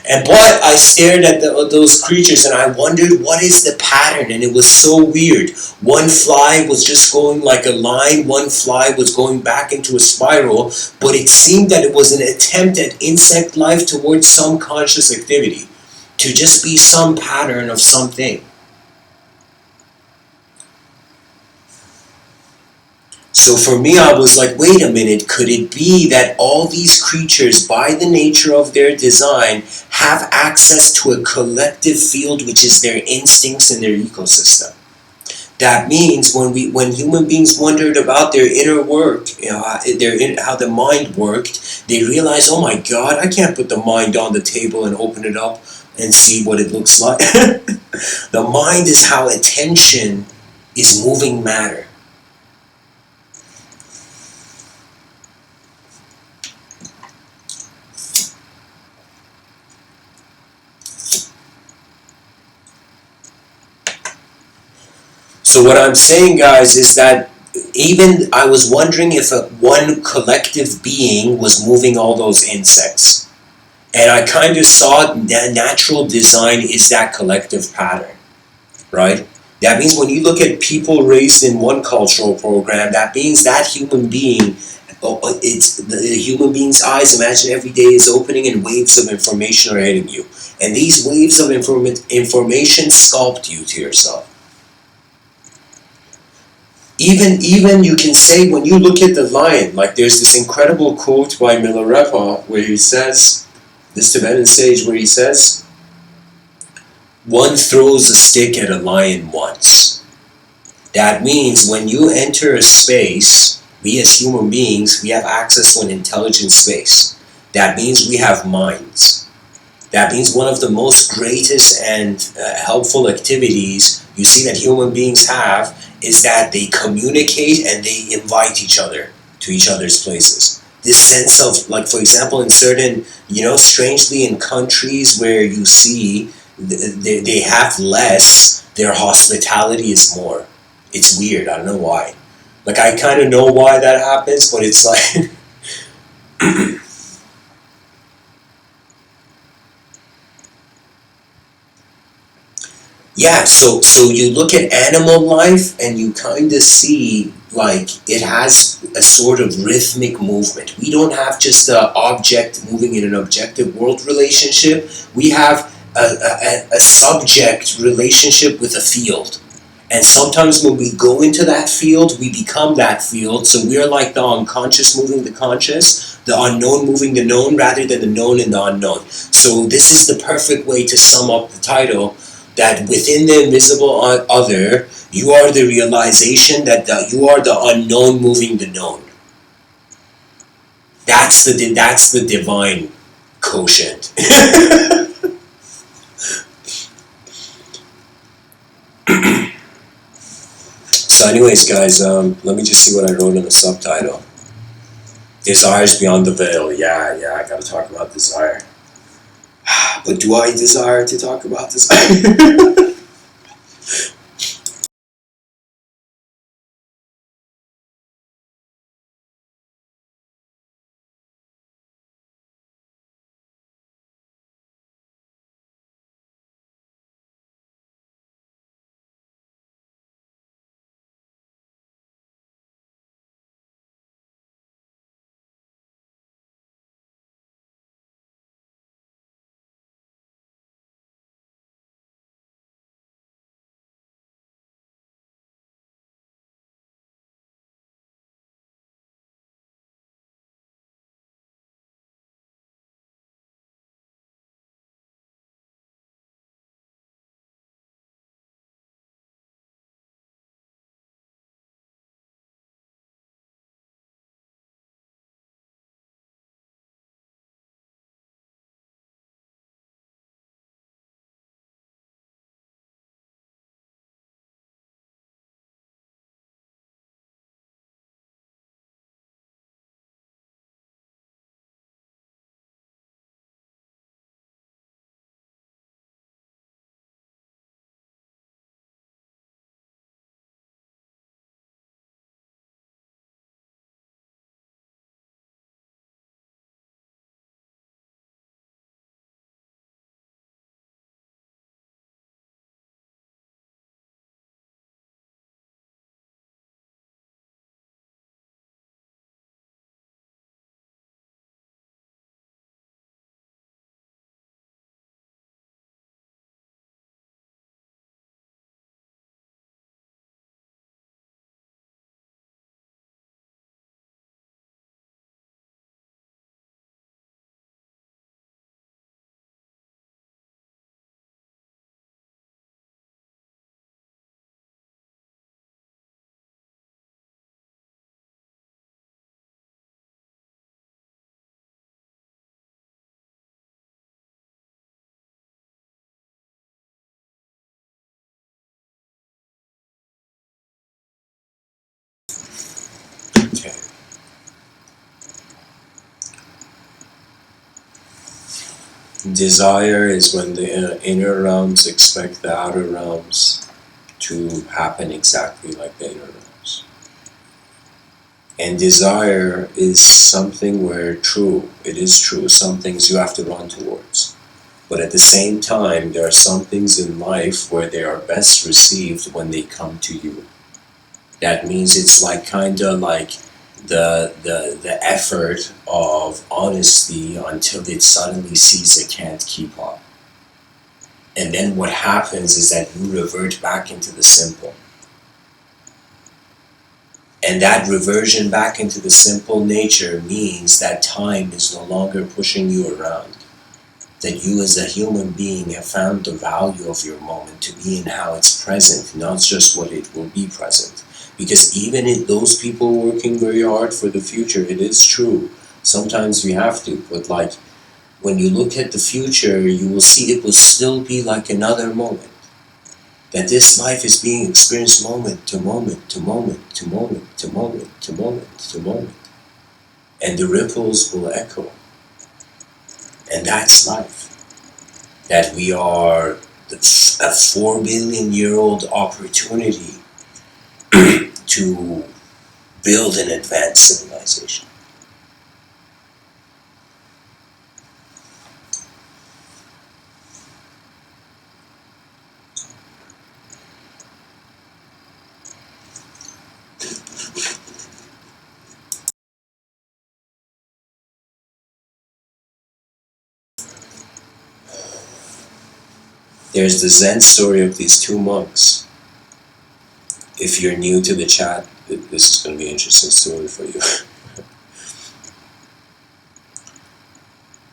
And but I stared at those creatures and I wondered what is the pattern, and it was so weird. One fly was just going like a line, one fly was going back into a spiral, but it seemed that it was an attempt at insect life towards some conscious activity, to just be some pattern of something. So for me, I was like, wait a minute, could it be that all these creatures, by the nature of their design, have access to a collective field which is their instincts and their ecosystem? That means when human beings wondered about their inner work, how the mind worked, they realized, oh my God, I can't put the mind on the table and open it up and see what it looks like. The mind is how attention is moving matter. So what I'm saying, guys, is that even I was wondering if one collective being was moving all those insects. And I kind of saw that natural design is that collective pattern, right? That means when you look at people raised in one cultural program, that means that human being, it's the human being's eyes, imagine every day is opening and waves of information are hitting you. And these waves of information sculpt you to yourself. Even you can say, when you look at the lion, like there's this incredible quote by Milarepa where he says, this Tibetan sage, where he says, one throws a stick at a lion once. That means when you enter a space, we as human beings, we have access to an intelligent space. That means we have minds. That means one of the most greatest and helpful activities you see that human beings have is that they communicate and they invite each other to each other's places. This sense of, like, for example, in certain, strangely in countries where you see they have less, their hospitality is more. It's weird, I don't know why. Like, I kind of know why that happens, but it's like... Yeah, so you look at animal life and you kind of see like it has a sort of rhythmic movement. We don't have just a object moving in an objective world relationship. We have a subject relationship with a field. And sometimes when we go into that field, we become that field. So we're like the unconscious moving the conscious, the unknown moving the known, rather than the known and the unknown. So this is the perfect way to sum up the title, that within the invisible other, you are the realization that you are the unknown moving the known. That's the divine quotient. So, anyways, guys, let me just see what I wrote in the subtitle. Desires beyond the veil. Yeah, yeah, I gotta talk about desire. But do I desire to talk about desire? Okay. Desire is when the inner realms expect the outer realms to happen exactly like the inner realms. And desire is something where it is true, some things you have to run towards. But at the same time, there are some things in life where they are best received when they come to you. That means it's like kinda like the effort of honesty until it suddenly sees it can't keep up. And then what happens is that you revert back into the simple. And that reversion back into the simple nature means that time is no longer pushing you around. That you as a human being have found the value of your moment to be in how it's present, not just what it will be present. Because even in those people working very hard for the future, it is true. Sometimes we have to, but like when you look at the future, you will see it will still be like another moment. That this life is being experienced moment to moment to moment to moment to moment to moment to moment. And the ripples will echo. And that's life. That we are a 4 billion-year-old opportunity to build an advanced civilization. there's the Zen story of these two monks. If you're new to the chat, this is going to be an interesting story for you.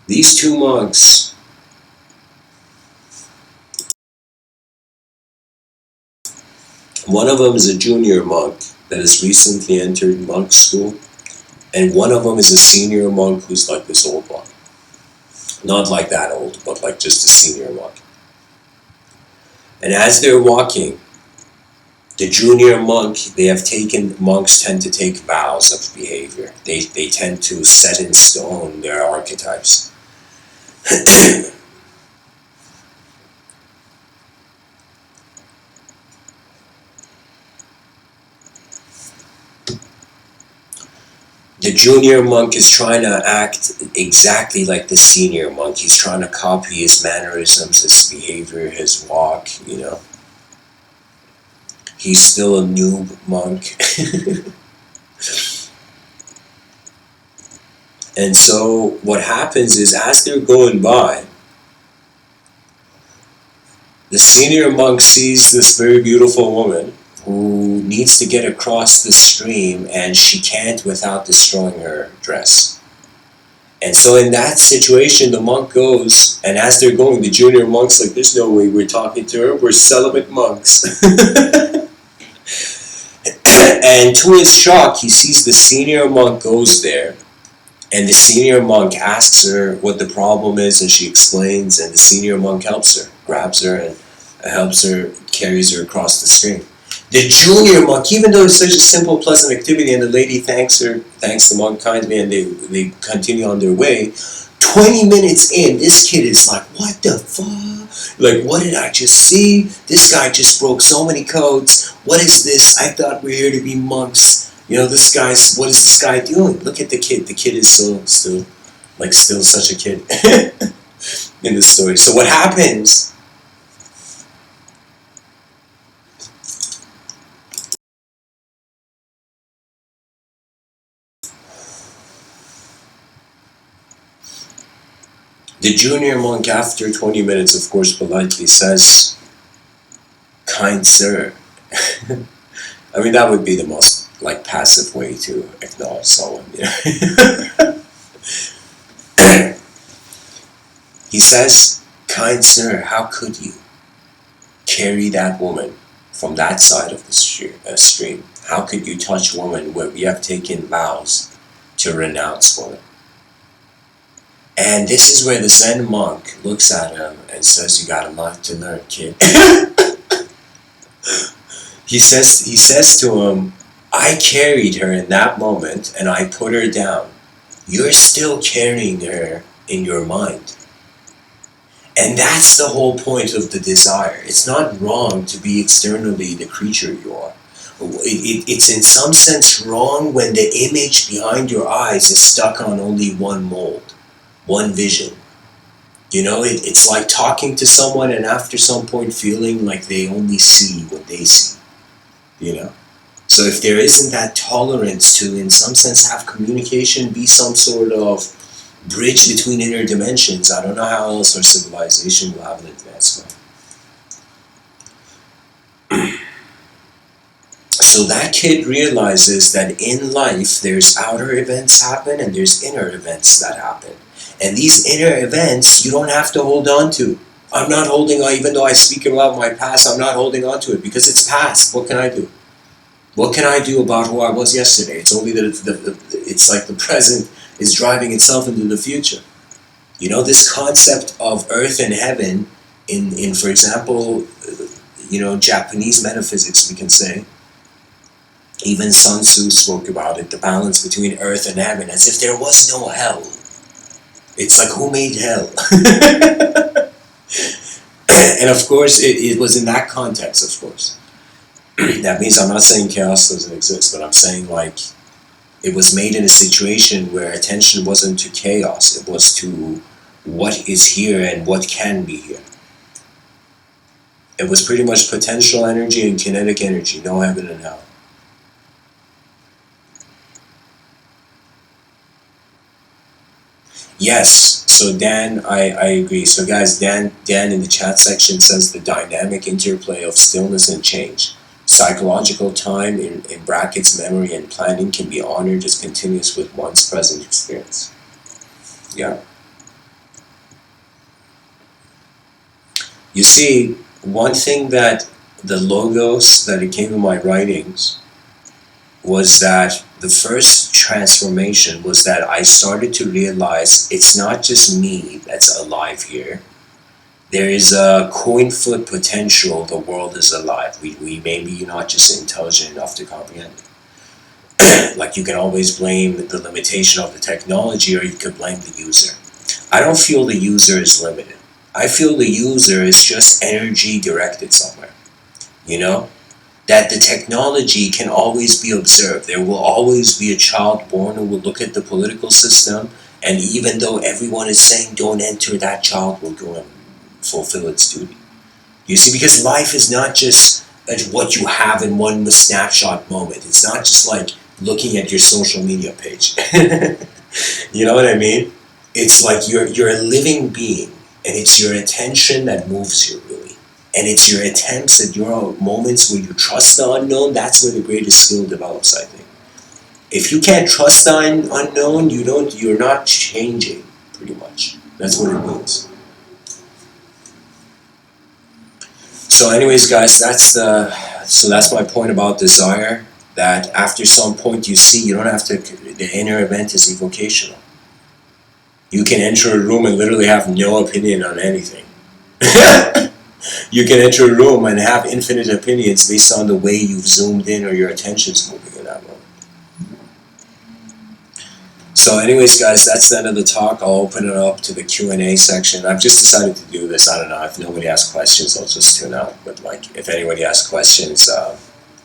These two monks, one of them is a junior monk that has recently entered monk school, and one of them is a senior monk who's like this old monk. Not like that old, but like just a senior monk. And as they're walking, the junior monk, monks tend to take vows of behavior. They tend to set in stone their archetypes. The junior monk is trying to act exactly like the senior monk. He's trying to copy his mannerisms, his behavior, his walk, you know. He's still a noob monk. And so what happens is, as they're going by, the senior monk sees this very beautiful woman who needs to get across the stream, and she can't without destroying her dress. And so in that situation, the monk goes, and as they're going, the junior monk's like, there's no way we're talking to her, we're celibate monks. And to his shock, he sees the senior monk goes there, and the senior monk asks her what the problem is, and she explains, and the senior monk helps her, grabs her, and helps her, carries her across the stream. The junior monk, even though it's such a simple, pleasant activity, and the lady thanks the monk kindly, and they continue on their way, 20 minutes in, this kid is like, what the fuck? Like, what did I just see? This guy just broke so many codes. What is this? I thought we were here to be monks. You know, what is this guy doing? Look at the kid. The kid is still such a kid in the story. So what happens? The junior monk, after 20 minutes, of course, politely says, kind sir. I mean, that would be the most, like, passive way to acknowledge someone, you know? He says, kind sir, how could you carry that woman from that side of the stream? How could you touch woman where we have taken vows to renounce woman? And this is where the Zen monk looks at him and says, you got a lot to learn, kid. He says to him, I carried her in that moment and I put her down. You're still carrying her in your mind. And that's the whole point of the desire. It's not wrong to be externally the creature you are. It's in some sense wrong when the image behind your eyes is stuck on only one mold, one vision. You know, it's like talking to someone and after some point feeling like they only see what they see. You know? So if there isn't that tolerance to, in some sense, have communication be some sort of bridge between inner dimensions, I don't know how else our civilization will have an advancement. So that kid realizes that in life there's outer events happen and there's inner events that happen. And these inner events you don't have to hold on to. I'm not holding on, even though I speak about my past, I'm not holding on to it because it's past. What can I do? What can I do about who I was yesterday? It's only that it's like the present is driving itself into the future. You know, this concept of earth and heaven in for example, you know, Japanese metaphysics, we can say, even Sun Tzu spoke about it, the balance between earth and heaven, as if there was no hell. It's like, who made hell? And of course, it was in that context, of course. That means I'm not saying chaos doesn't exist, but I'm saying, like, it was made in a situation where attention wasn't to chaos, it was to what is here and what can be here. It was pretty much potential energy and kinetic energy, no heaven and hell. Yes, so Dan, I agree. So guys, Dan in the chat section says the dynamic interplay of stillness and change. Psychological time in brackets, memory and planning can be honored as continuous with one's present experience. Yeah. You see, one thing that the logos that it came in my writings was that the first transformation was that I started to realize it's not just me that's alive here. There is a coin flip potential, the world is alive. We maybe not just intelligent enough to comprehend it. Like you can always blame the limitation of the technology or you could blame the user. I don't feel the user is limited. I feel the user is just energy directed somewhere, you know? That the technology can always be observed. There will always be a child born who will look at the political system, and even though everyone is saying don't enter, that child will go and fulfill its duty. You see, because life is not just what you have in one snapshot moment. It's not just like looking at your social media page. You know what I mean? It's like you're a living being, and it's your attention that moves you really. And it's your attempts at your moments where you trust the unknown. That's where the greatest skill develops, I think. If you can't trust the unknown, you're not changing, pretty much. That's what it means. So anyways, guys, that's my point about desire, that after some point you see you don't have to, the inner event is evocational. You can enter a room and literally have no opinion on anything. You can enter a room and have infinite opinions based on the way you've zoomed in or your attention's moving in that moment. So anyways, guys, that's the end of the talk. I'll open it up to the Q&A section. I've just decided to do this. I don't know. If nobody asks questions, I'll just tune out. But like, if anybody asks questions, the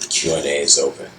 Q&A is open.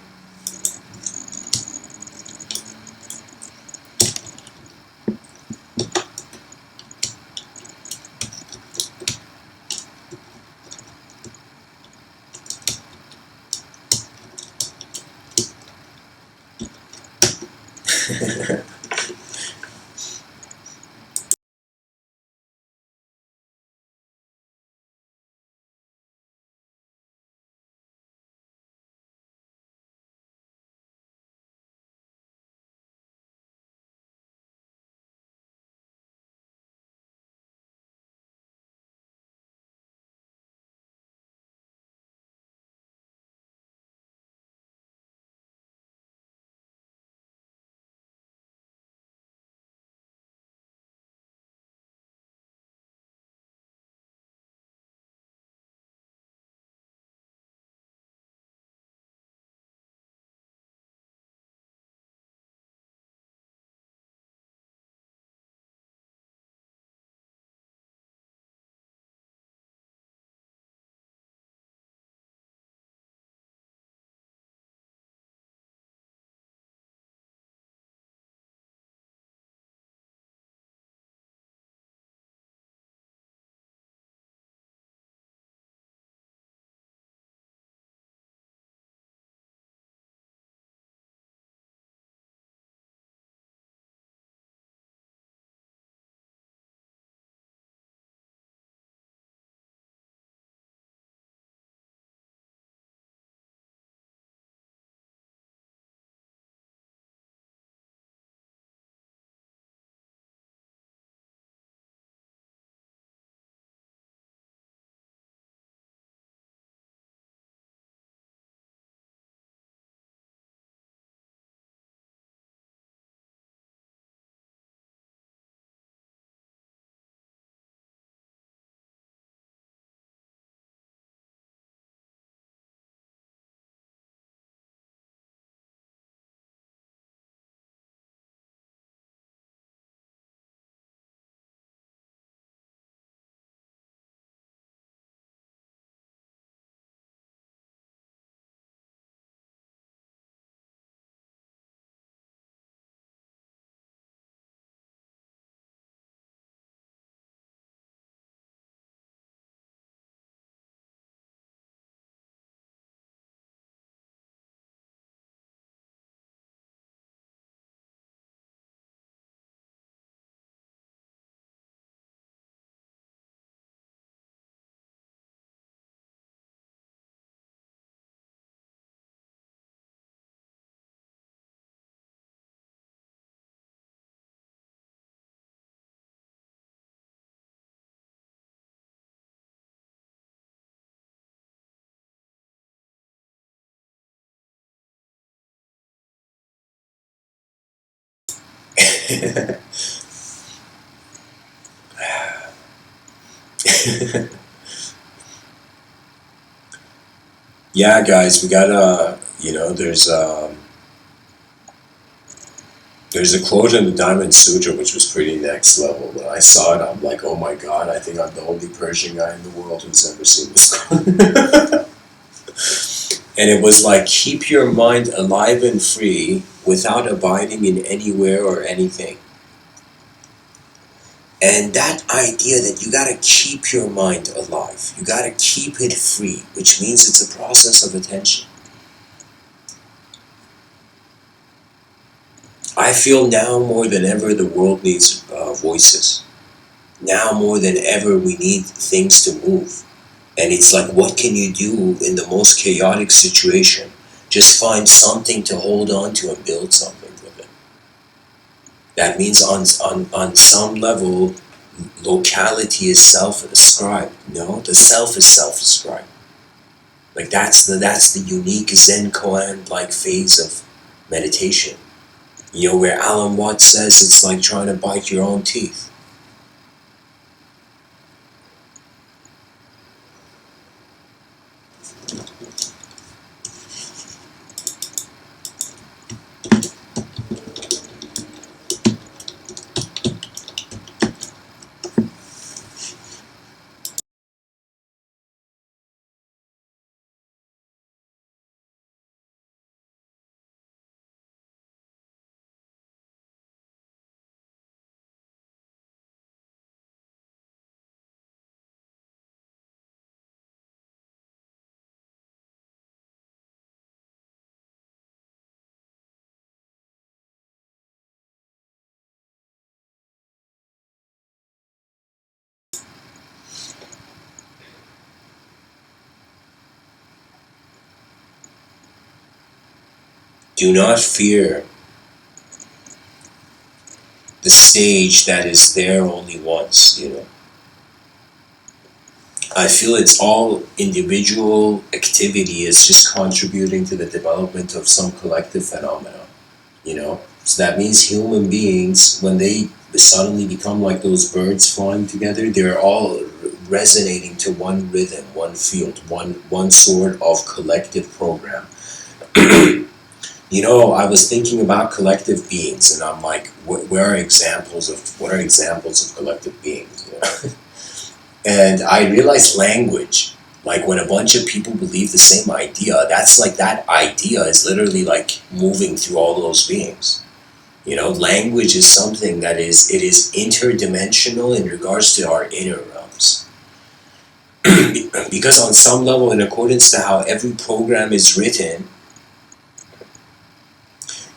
Yeah, guys, we gotta, there's a quote in the Diamond Sutra which was pretty next level. When I saw it, I'm like, oh my god, I think I'm the only Persian guy in the world who's ever seen this quote. And it was like, keep your mind alive and free without abiding in anywhere or anything. And that idea that you gotta keep your mind alive, you gotta keep it free, which means it's a process of attention. I feel now more than ever the world needs voices. Now more than ever we need things to move. And it's like, what can you do in the most chaotic situation? Just find something to hold on to and build something with it. That means on some level, locality is self-ascribed. No, the self is self-ascribed. Like that's the unique Zen koan like phase of meditation. Where Alan Watts says it's like trying to bite your own teeth. Do not fear the stage that is there only once. I feel it's all individual activity is just contributing to the development of some collective phenomena. So that means human beings, when they suddenly become like those birds flying together, they're all resonating to one rhythm, one field, one sort of collective program. I was thinking about collective beings, and I'm like, what are examples of collective beings? And I realized language, like when a bunch of people believe the same idea, that's like that idea is literally like moving through all those beings. Language is something that is interdimensional in regards to our inner realms. Because on some level, in accordance to how every program is written,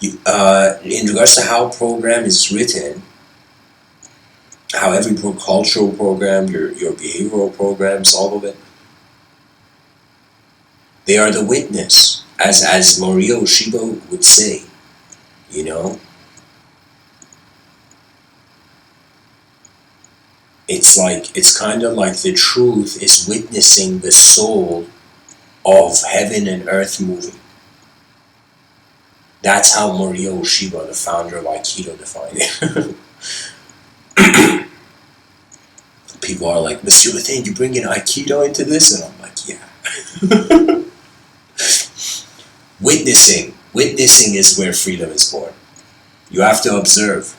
in regards to how program is written, how every cultural program, your behavioral programs, all of it, they are the witness, as Maria Oshiba would say. It's kind of like the truth is witnessing the soul of heaven and earth moving. That's how Maria Oshiba, the founder of Aikido, defined it. People are like, Mr. Within, you bring in Aikido into this? And I'm like, yeah. Witnessing is where freedom is born. You have to observe.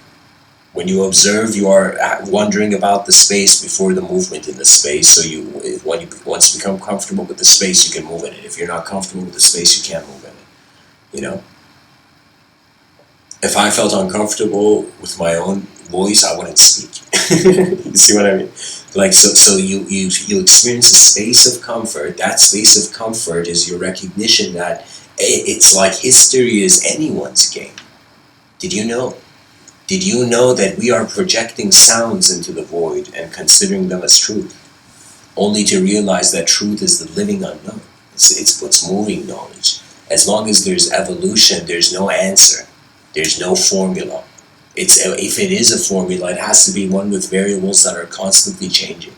When you observe, you are wondering about the space before the movement in the space. So once you become comfortable with the space, you can move in it. If you're not comfortable with the space, you can't move in it. If I felt uncomfortable with my own voice, I wouldn't speak. You see what I mean? Like, so you experience a space of comfort. That space of comfort is your recognition that it's like history is anyone's game. Did you know? Did you know that we are projecting sounds into the void and considering them as truth? Only to realize that truth is the living unknown. It's what's moving knowledge. As long as there's evolution, there's no answer. There's no formula. If it is a formula, it has to be one with variables that are constantly changing.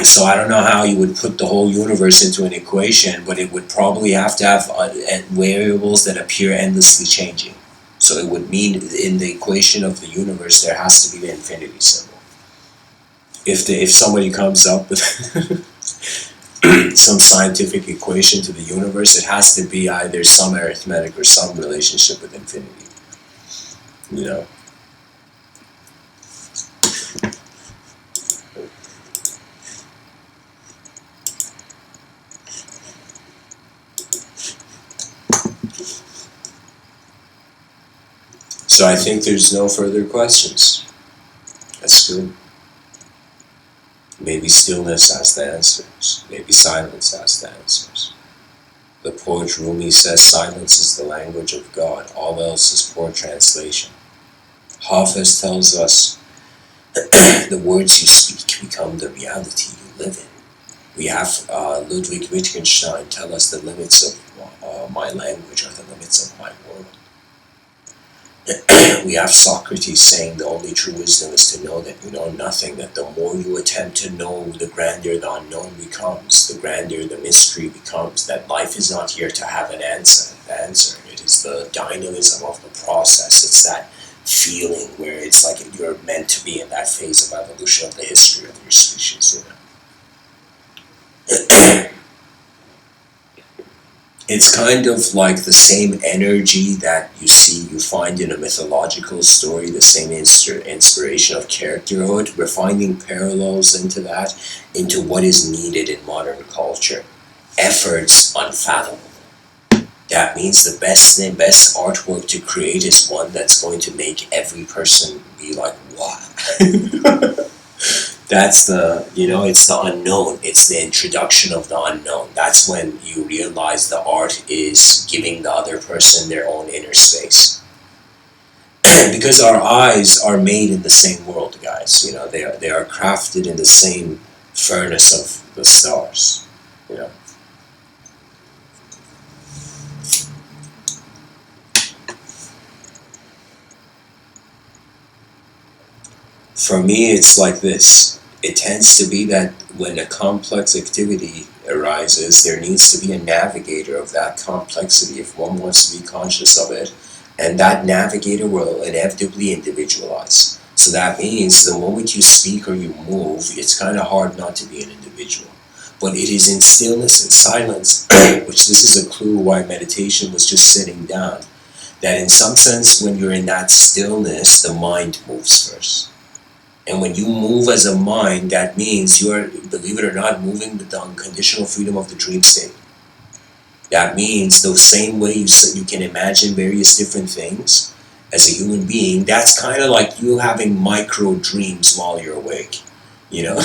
So I don't know how you would put the whole universe into an equation, but it would probably have to have variables that appear endlessly changing. So it would mean in the equation of the universe there has to be the infinity symbol. If somebody comes up with some scientific equation to the universe, it has to be either some arithmetic or some relationship with infinity. You know? So I think there's no further questions. That's good. Maybe stillness has the answers. Maybe silence has the answers. The poet Rumi says silence is the language of God. All else is poor translation. Hafiz tells us the words you speak become the reality you live in. We have Ludwig Wittgenstein tell us the limits of my language are the limits of my world. We have Socrates saying the only true wisdom is to know that you know nothing, that the more you attempt to know, the grander the unknown becomes, the grander the mystery becomes, that life is not here to have an answer. It is the dynamism of the process. It's that feeling where it's like you're meant to be in that phase of evolution of the history of your species, you know. It's kind of like the same energy that you find in a mythological story, the same inspiration of characterhood. We're finding parallels into that, into what is needed in modern culture. Efforts unfathomable. That means the best artwork to create is one that's going to make every person be like, what? That's it's the unknown. It's the introduction of the unknown. That's when you realize the art is giving the other person their own inner space. Because our eyes are made in the same world, guys. You know, they are crafted in the same furnace of the stars. You know. For me, it's like this. It tends to be that when a complex activity arises, there needs to be a navigator of that complexity if one wants to be conscious of it, and that navigator will inevitably individualize. So that means the moment you speak or you move, it's kind of hard not to be an individual. But it is in stillness and silence, which this is a clue why meditation was just sitting down, that in some sense when you're in that stillness, the mind moves first. And when you move as a mind, that means you are, believe it or not, moving with the unconditional freedom of the dream state. That means the same way you can imagine various different things as a human being, that's kind of like you having micro dreams while you're awake, you know?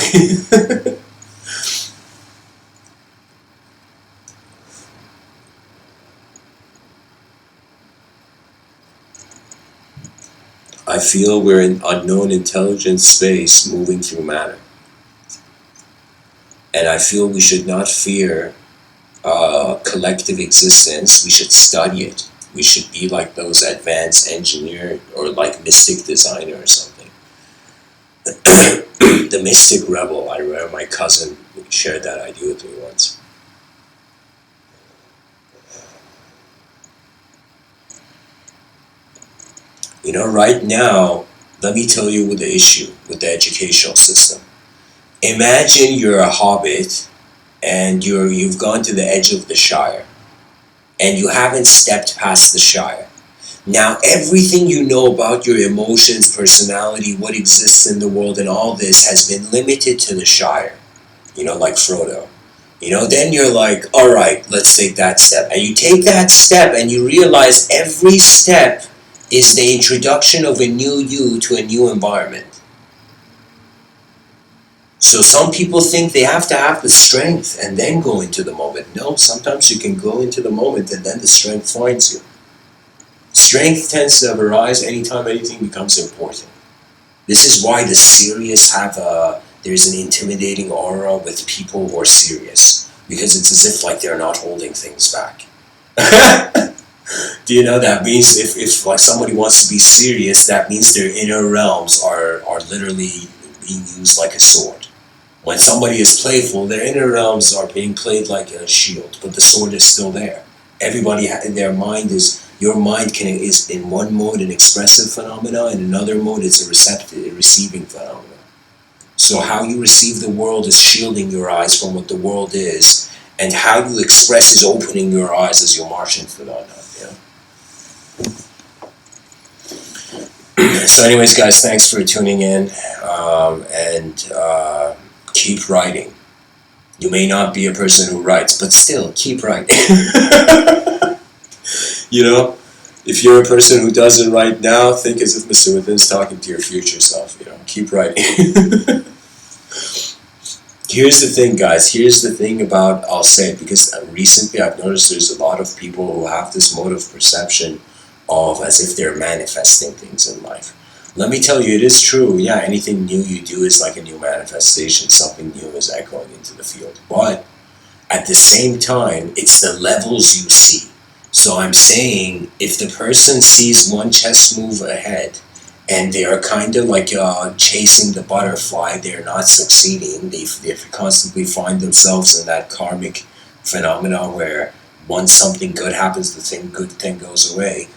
I feel we're in unknown intelligence space moving through matter. And I feel we should not fear collective existence. We should study it. We should be like those advanced engineer or like mystic designer or something. The mystic rebel, I remember my cousin shared that idea with me once. You know, right now, let me tell you what the issue with the educational system. Imagine you're a hobbit and you've gone to the edge of the Shire and you haven't stepped past the Shire. Now everything you know about your emotions, personality, what exists in the world and all this has been limited to the Shire. You know, like Frodo. You know, then you're like, alright, let's take that step. And you take that step and you realize every step is the introduction of a new you to a new environment. So some people think they have to have the strength and then go into the moment. No, sometimes you can go into the moment and then the strength finds you. Strength tends to arise anytime anything becomes important. This is why the serious there's an intimidating aura with people who are serious. Because it's as if like they're not holding things back. Do you know that means if like somebody wants to be serious, that means their inner realms are literally being used like a sword. When somebody is playful, their inner realms are being played like a shield, but the sword is still there. Everybody in their mind is Your mind is in one mode an expressive phenomena, in another mode it's a receiving phenomena. So how you receive the world is shielding your eyes from what the world is, and how you express is opening your eyes as you march into that. Yeah. So anyways, guys, thanks for tuning in, and keep writing. You may not be a person who writes, but still, keep writing. You know, if you're a person who doesn't write now, think as if Mr. Within's talking to your future self. Keep writing. Here's the thing, guys. Here's the thing about, I'll say it, because recently I've noticed there's a lot of people who have this mode of perception of as if they're manifesting things in life. Let me tell you, it is true. Yeah, anything new you do is like a new manifestation. Something new is echoing into the field. But at the same time, it's the levels you see. So I'm saying, if the person sees one chess move ahead, and they are kind of like chasing the butterfly, they're not succeeding, they constantly find themselves in that karmic phenomena where once something good happens, the good thing goes away.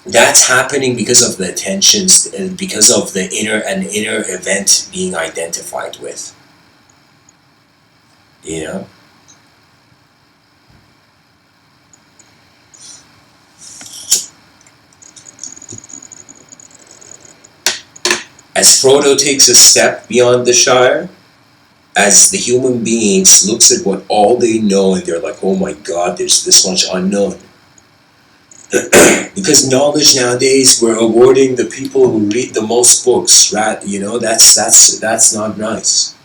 That's happening because of the attentions, and because of an inner event being identified with. As Frodo takes a step beyond the Shire, as the human beings looks at what all they know and they're like, oh my god, there's this much unknown. Because knowledge nowadays, we're awarding the people who read the most books, right? That's not nice.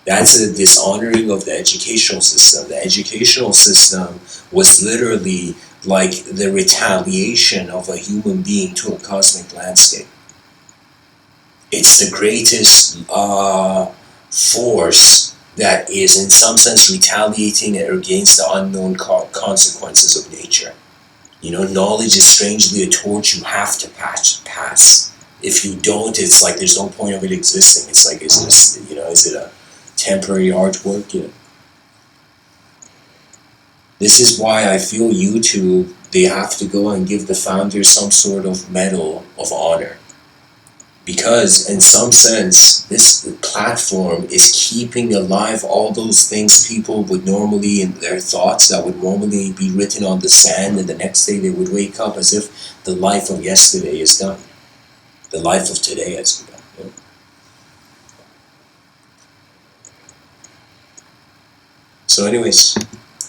That's a dishonoring of the educational system. The educational system was literally like the retaliation of a human being to a cosmic landscape. It's the greatest force that is in some sense retaliating against the unknown consequences of nature. Knowledge is strangely a torch you have to pass. If you don't, it's like there's no point of it existing. It's like, is it a temporary artwork? This is why I feel YouTube, they have to go and give the founders some sort of medal of honor. Because in some sense, this platform is keeping alive all those things people would normally, in their thoughts, that would normally be written on the sand, and the next day they would wake up as if the life of yesterday is done. The life of today has begun. Yeah. So anyways,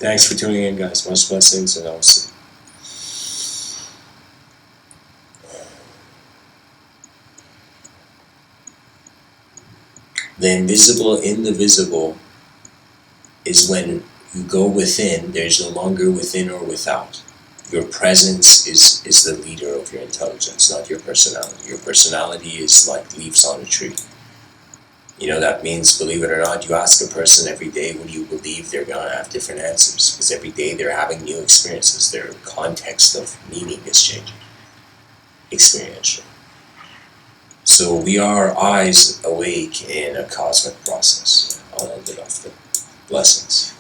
thanks for tuning in, guys. Much blessings, and I'll see you. The invisible in the visible is when you go within, there's no longer within or without. Your presence is the leader of your intelligence, not your personality. Your personality is like leaves on a tree. That means, believe it or not, you ask a person every day, what do you believe, they're going to have different answers. Because every day they're having new experiences. Their context of meaning is changing. Experientially. So we are eyes awake in a cosmic process. I'll end it off there. Blessings.